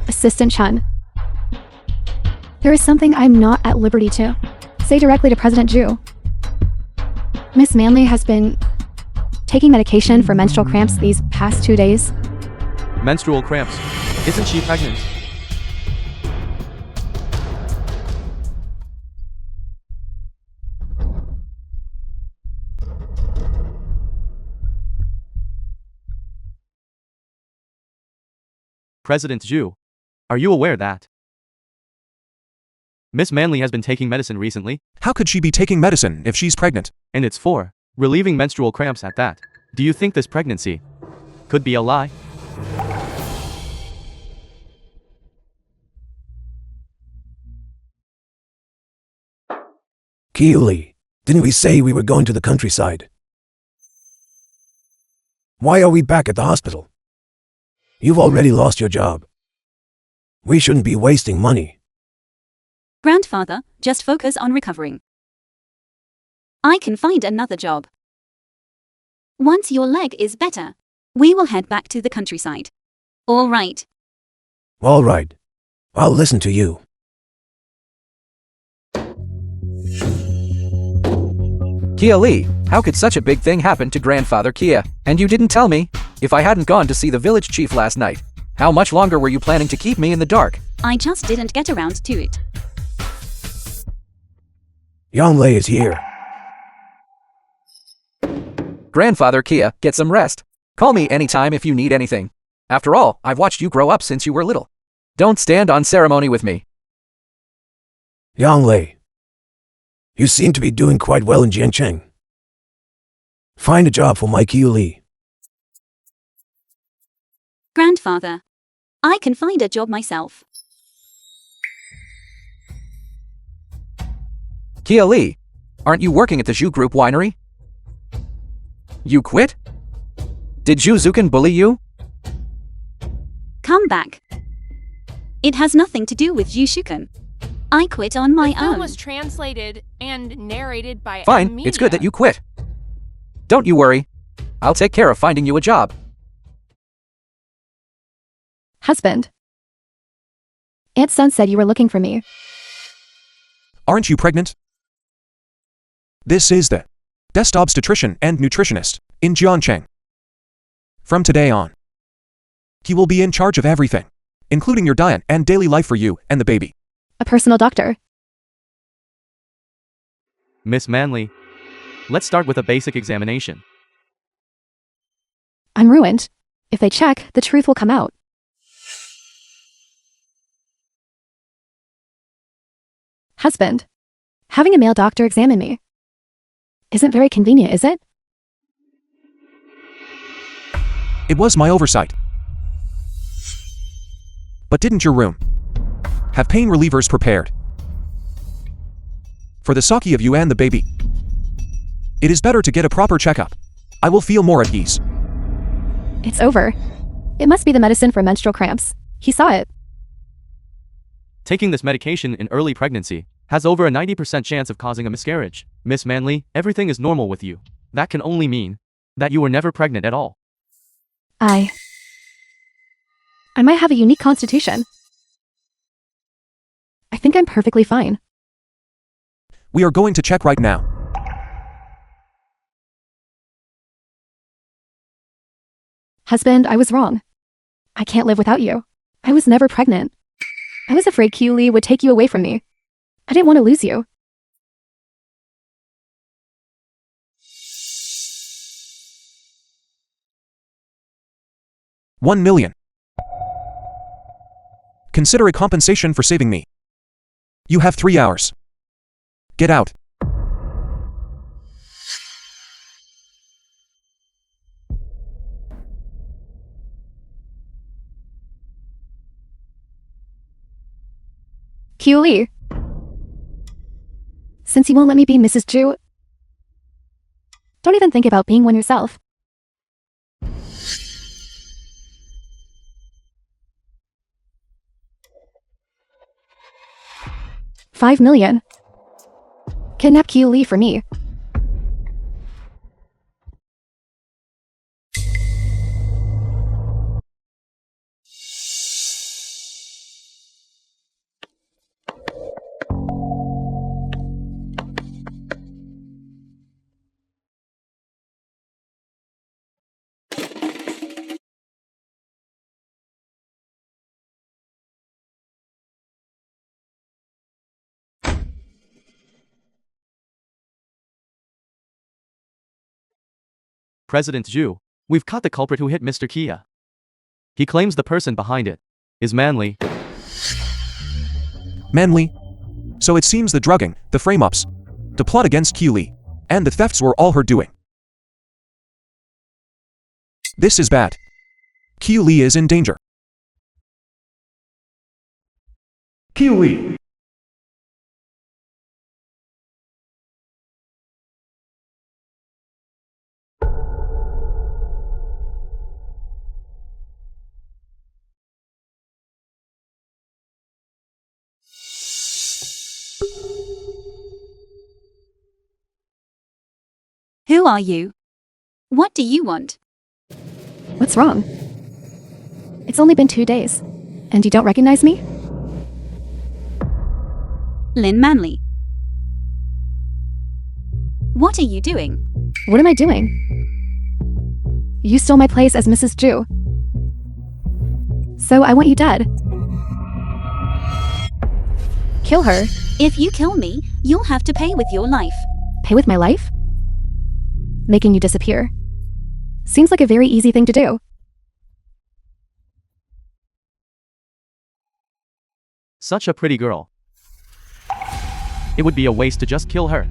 Assistant Chen. There is something I'm not at liberty to say directly to President Zhu. Miss Manly has been taking medication for menstrual cramps these past 2 days. Menstrual cramps. Isn't she pregnant? President Zhu, are you aware that Miss Manley has been taking medicine recently? How could she be taking medicine if she's pregnant? And it's for relieving menstrual cramps at that. Do you think this pregnancy could be a lie? Keely, didn't we say we were going to the countryside? Why are we back at the hospital? You've already lost your job. We shouldn't be wasting money. Grandfather, just focus on recovering. I can find another job. Once your leg is better, we will head back to the countryside. All right. All right. I'll listen to you. Kia Lee, how could such a big thing happen to Grandfather Kia? And you didn't tell me? If I hadn't gone to see the village chief last night, how much longer were you planning to keep me in the dark? I just didn't get around to it. Yanglei is here. Grandfather Kia, get some rest. Call me anytime if you need anything. After all, I've watched you grow up since you were little. Don't stand on ceremony with me. Yanglei, you seem to be doing quite well in Jiancheng. Find a job for my Keely. Grandfather, I can find a job myself. Kia Lee, aren't you working at the Zhu Group winery? You quit? Did Zhu Zukan bully you? Come back. It has nothing to do with Yushukan. I quit on my The film own. was translated and narrated by Fine, Media. it's good that you quit. Don't you worry. I'll take care of finding you a job. Husband. Aunt Sun said you were looking for me. Aren't you pregnant? This is the desk obstetrician and nutritionist in Jiancheng. From today on, he will be in charge of everything, including your diet and daily life for you and the baby. A personal doctor. Miss Manley, let's start with a basic examination. I'm ruined. If they check, the truth will come out. Husband. Having a male doctor examine me isn't very convenient, is it? It was my oversight. But didn't your room have pain relievers prepared for the sake of you and the baby? It is better to get a proper checkup. I will feel more at ease. It's over. It must be the medicine for menstrual cramps. He saw it. Taking this medication in early pregnancy has over a 90% chance of causing a miscarriage. Miss Manley, everything is normal with you. That can only mean that you were never pregnant at all. I might have a unique constitution. I think I'm perfectly fine. We are going to check right now. Husband, I was wrong. I can't live without you. I was never pregnant. I was afraid Keely would take you away from me. I didn't want to lose you. $1 million. Consider a compensation for saving me. You have 3 hours. Get out. Keely. Since you won't let me be Mrs. Zhu, don't even think about being one yourself. $5 million. Kidnap Keely for me. President Zhu, we've caught the culprit who hit Mr. Kia. He claims the person behind it is manly. Manly. So it seems the drugging, the frame-ups, the plot against Keely, and the thefts were all her doing. This is bad. Keely is in danger. Keely. Who are you? What do you want? What's wrong? It's only been 2 days, and you don't recognize me? Lynn Manley. What are you doing? What am I doing? You stole my place as Mrs. Jew. So I want you dead. Kill her. If you kill me, you'll have to pay with your life. Pay with my life? Making you disappear. Seems like a very easy thing to do. Such a pretty girl. It would be a waste to just kill her.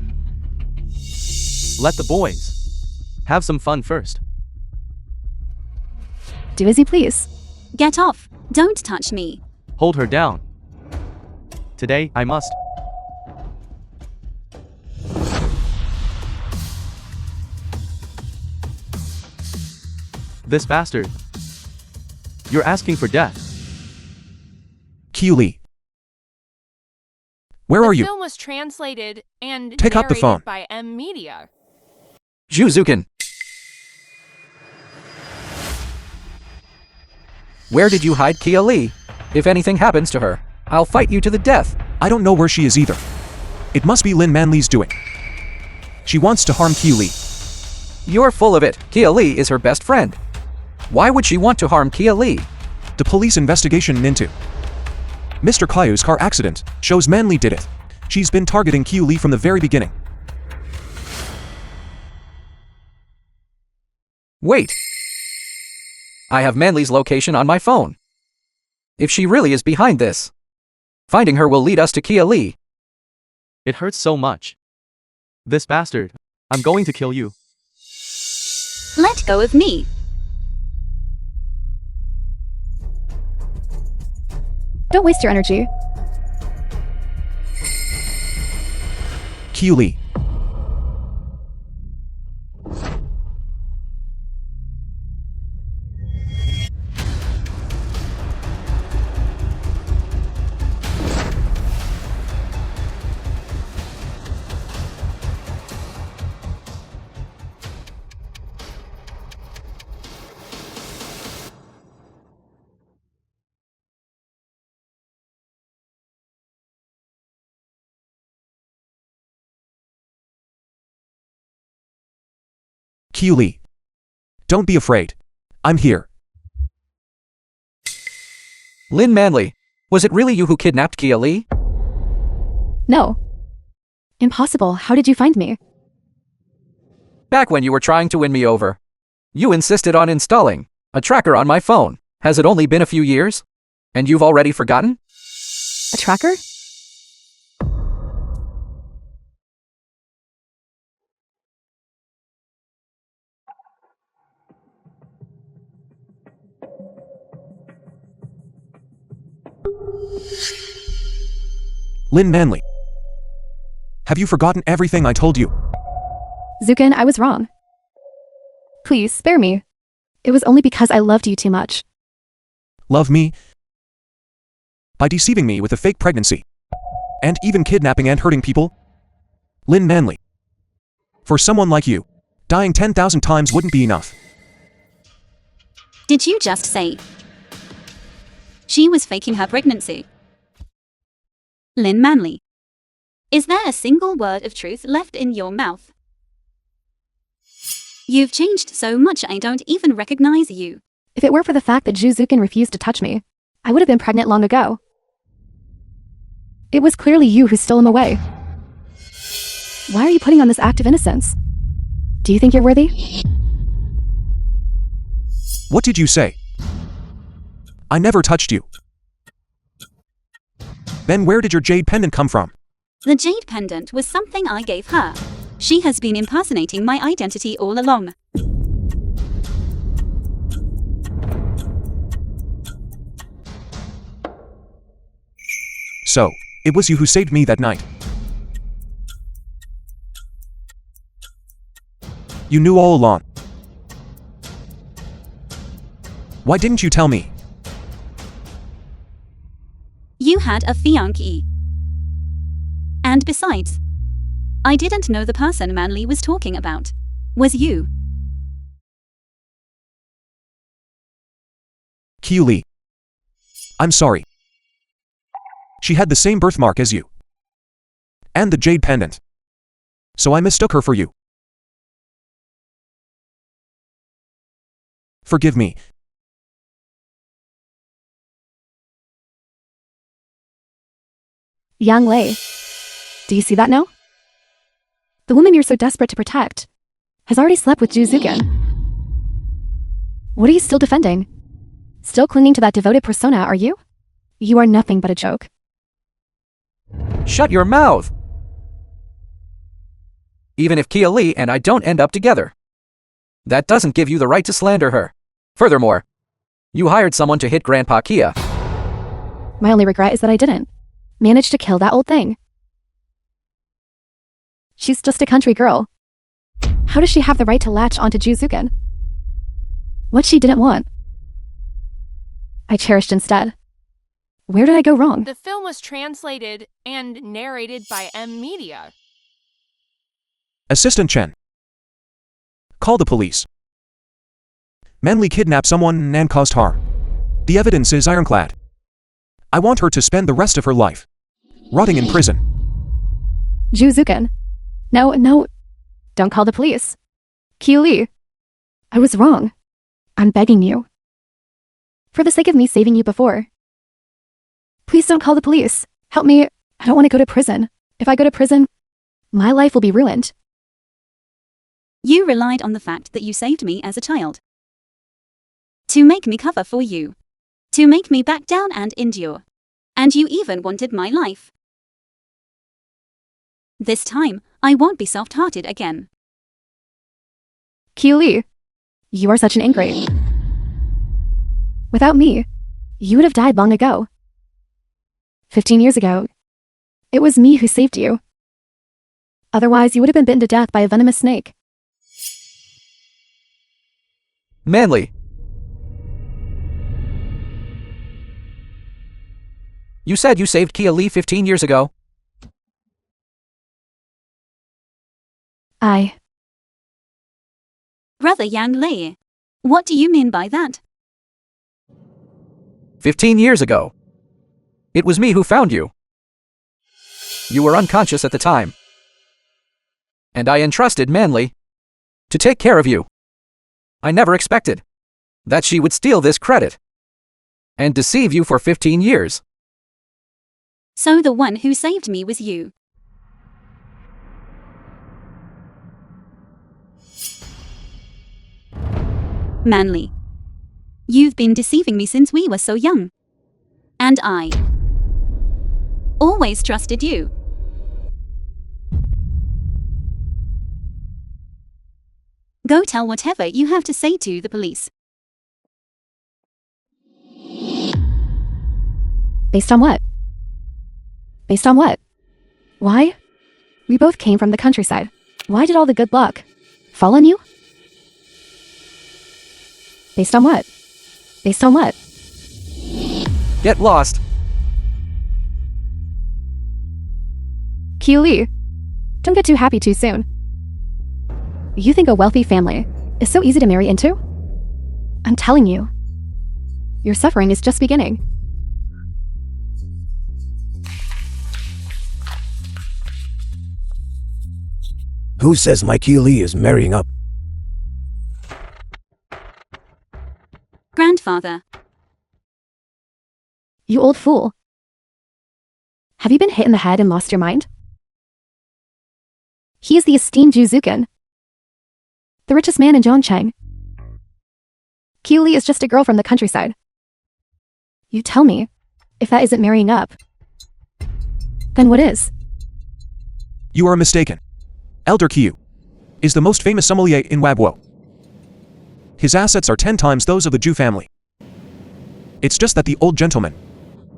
Let the boys have some fun first. Do as you please. Get off. Don't touch me. Hold her down. Today, I must. This bastard. You're asking for death. Keely. Where are The you? film was translated and Pick up the narrated phone. by M Media. Juzukin. Where did you hide Keely? If anything happens to her, I'll fight you to the death. I don't know where she is either. It must be Lynn Manley's doing. She wants to harm Keely. You're full of it. Keely is her best friend. Why would she want to harm Keely? The police investigation into Mr. Kayu's car accident shows Manley did it. She's been targeting Keely from the very beginning. Wait. I have Manley's location on my phone. If she really is behind this, finding her will lead us to Keely. It hurts so much. This bastard. I'm going to kill you. Let go of me. Don't waste your energy. Keely. Keely. Don't be afraid. I'm here. Lynn Manley, was it really you who kidnapped Keely? No. Impossible. How did you find me? Back when you were trying to win me over. You insisted on installing a tracker on my phone. Has it only been a few years? And you've already forgotten? A tracker? Lynn Manley. Have you forgotten everything I told you? Zukin, I was wrong. Please, spare me. It was only because I loved you too much. Love me? By deceiving me with a fake pregnancy. And even kidnapping and hurting people? Lynn Manley. For someone like you, dying 10,000 times wouldn't be enough. Did you just say she was faking her pregnancy? Lynn Manley. Is there a single word of truth left in your mouth? You've changed so much I don't even recognize you. If it were for the fact that Juzukin refused to touch me, I would have been pregnant long ago. It was clearly you who stole him away. Why are you putting on this act of innocence? Do you think you're worthy? What did you say? I never touched you. Then where did your jade pendant come from? The jade pendant was something I gave her. She has been impersonating my identity all along. So, it was you who saved me that night. You knew all along. Why didn't you tell me? You had a fiancé. And besides, I didn't know the person Manly was talking about was you. Keely. I'm sorry. She had the same birthmark as you. And the jade pendant. So I mistook her for you. Forgive me. Yang Lei. Do you see that now? The woman you're so desperate to protect has already slept with Zhu Zugen. What are you still defending? Still clinging to that devoted persona, are you? You are nothing but a joke. Shut your mouth! Even if Keely and I don't end up together, that doesn't give you the right to slander her. Furthermore, you hired someone to hit Grandpa Kia. My only regret is that I didn't manage to kill that old thing. She's just a country girl. How does she have the right to latch onto Zhu Zugen? What she didn't want, I cherished instead. Where did I go wrong? The film was translated and narrated by M Media. Assistant Chen. Call the police. Manly kidnapped someone and caused harm. The evidence is ironclad. I want her to spend the rest of her life rotting in prison. Zhu Zugen. No. Don't call the police. Keely. I was wrong. I'm begging you. For the sake of me saving you before. Please don't call the police. Help me. I don't want to go to prison. If I go to prison, my life will be ruined. You relied on the fact that you saved me as a child. To make me cover for you. To make me back down and endure. And you even wanted my life. This time, I won't be soft-hearted again. Keely, you are such an ingrate. Without me, you would have died long ago. 15 years ago, it was me who saved you. Otherwise, you would have been bitten to death by a venomous snake. Manly. You said you saved Keely 15 years ago. Brother Yang Lei, what do you mean by that? 15 years ago. It was me who found you. You were unconscious at the time. And I entrusted Manly to take care of you. I never expected that she would steal this credit and deceive you for 15 years. So the one who saved me was you. Manly. You've been deceiving me since we were so young. And I always trusted you. Go tell whatever you have to say to the police. Based on what? Based on what? Why? We both came from the countryside. Why did all the good luck fall on you? Based on what? Based on what? Get lost. Keely, don't get too happy too soon. You think a wealthy family is so easy to marry into? I'm telling you, your suffering is just beginning. Who says my Keely is marrying up? Grandfather. You old fool. Have you been hit in the head and lost your mind? He is the esteemed Zhu Zugen, the richest man in Zhongcheng. Keely is just a girl from the countryside. You tell me if that isn't marrying up. Then what is? You are mistaken. Elder Q is the most famous sommelier in Wagwo. His assets are 10 times those of the Jew family. It's just that the old gentleman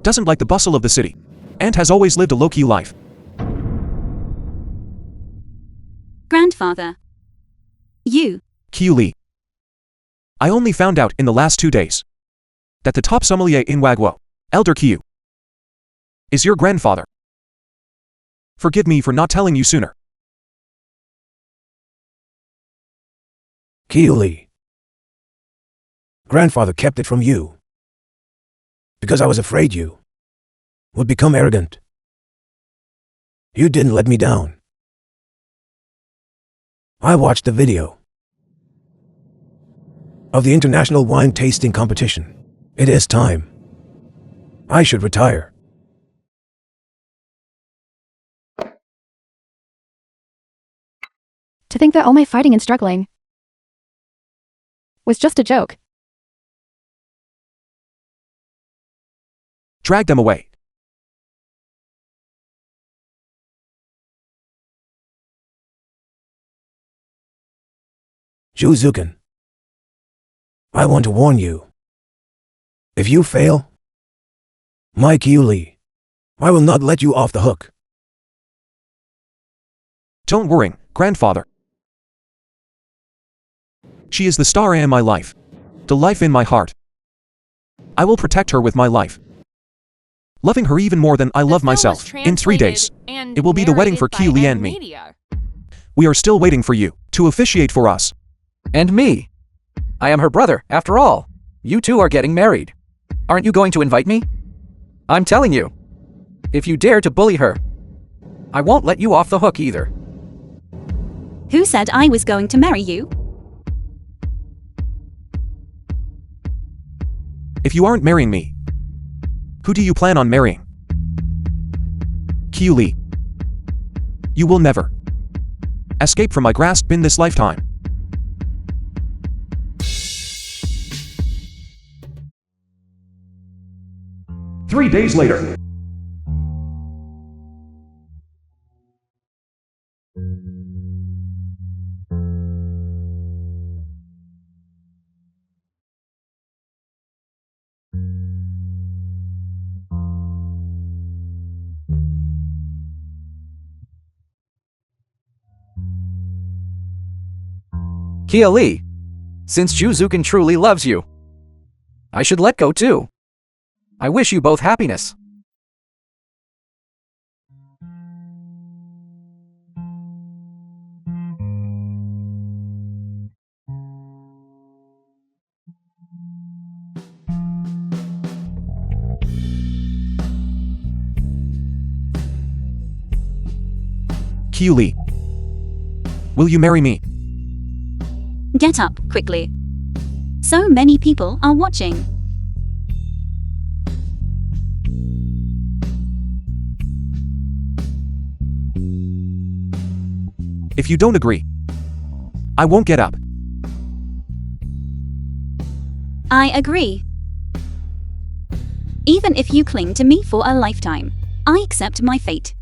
doesn't like the bustle of the city and has always lived a low-key life. Grandfather. You. Q Lee. I only found out in the last 2 days that the top sommelier in Wagwo, Elder Q, is your grandfather. Forgive me for not telling you sooner. Keely. Grandfather kept it from you. Because I was afraid you would become arrogant. You didn't let me down. I watched the video of the international wine tasting competition. It is time. I should retire. To think that all my fighting and struggling was just a joke. Drag them away. Juzukin, I want to warn you. If you fail, my Keely, I will not let you off the hook. Don't worry, grandfather. She is the star in my life, the life in my heart. I will protect her with my life, loving her even more than I love myself. In 3 days, it will be the wedding for Q Lee and me. We are still waiting for you to officiate for us. And me. I am her brother, after all. You two are getting married. Aren't you going to invite me? I'm telling you. If you dare to bully her, I won't let you off the hook either. Who said I was going to marry you? If you aren't marrying me, who do you plan on marrying? Q Lee. You will never escape from my grasp in this lifetime. Three days later. Kia Lee, since Juzukin truly loves you, I should let go too. I wish you both happiness. Q Lee. Will you marry me? Get up, quickly. So many people are watching. If you don't agree, I won't get up. I agree. Even if you cling to me for a lifetime, I accept my fate.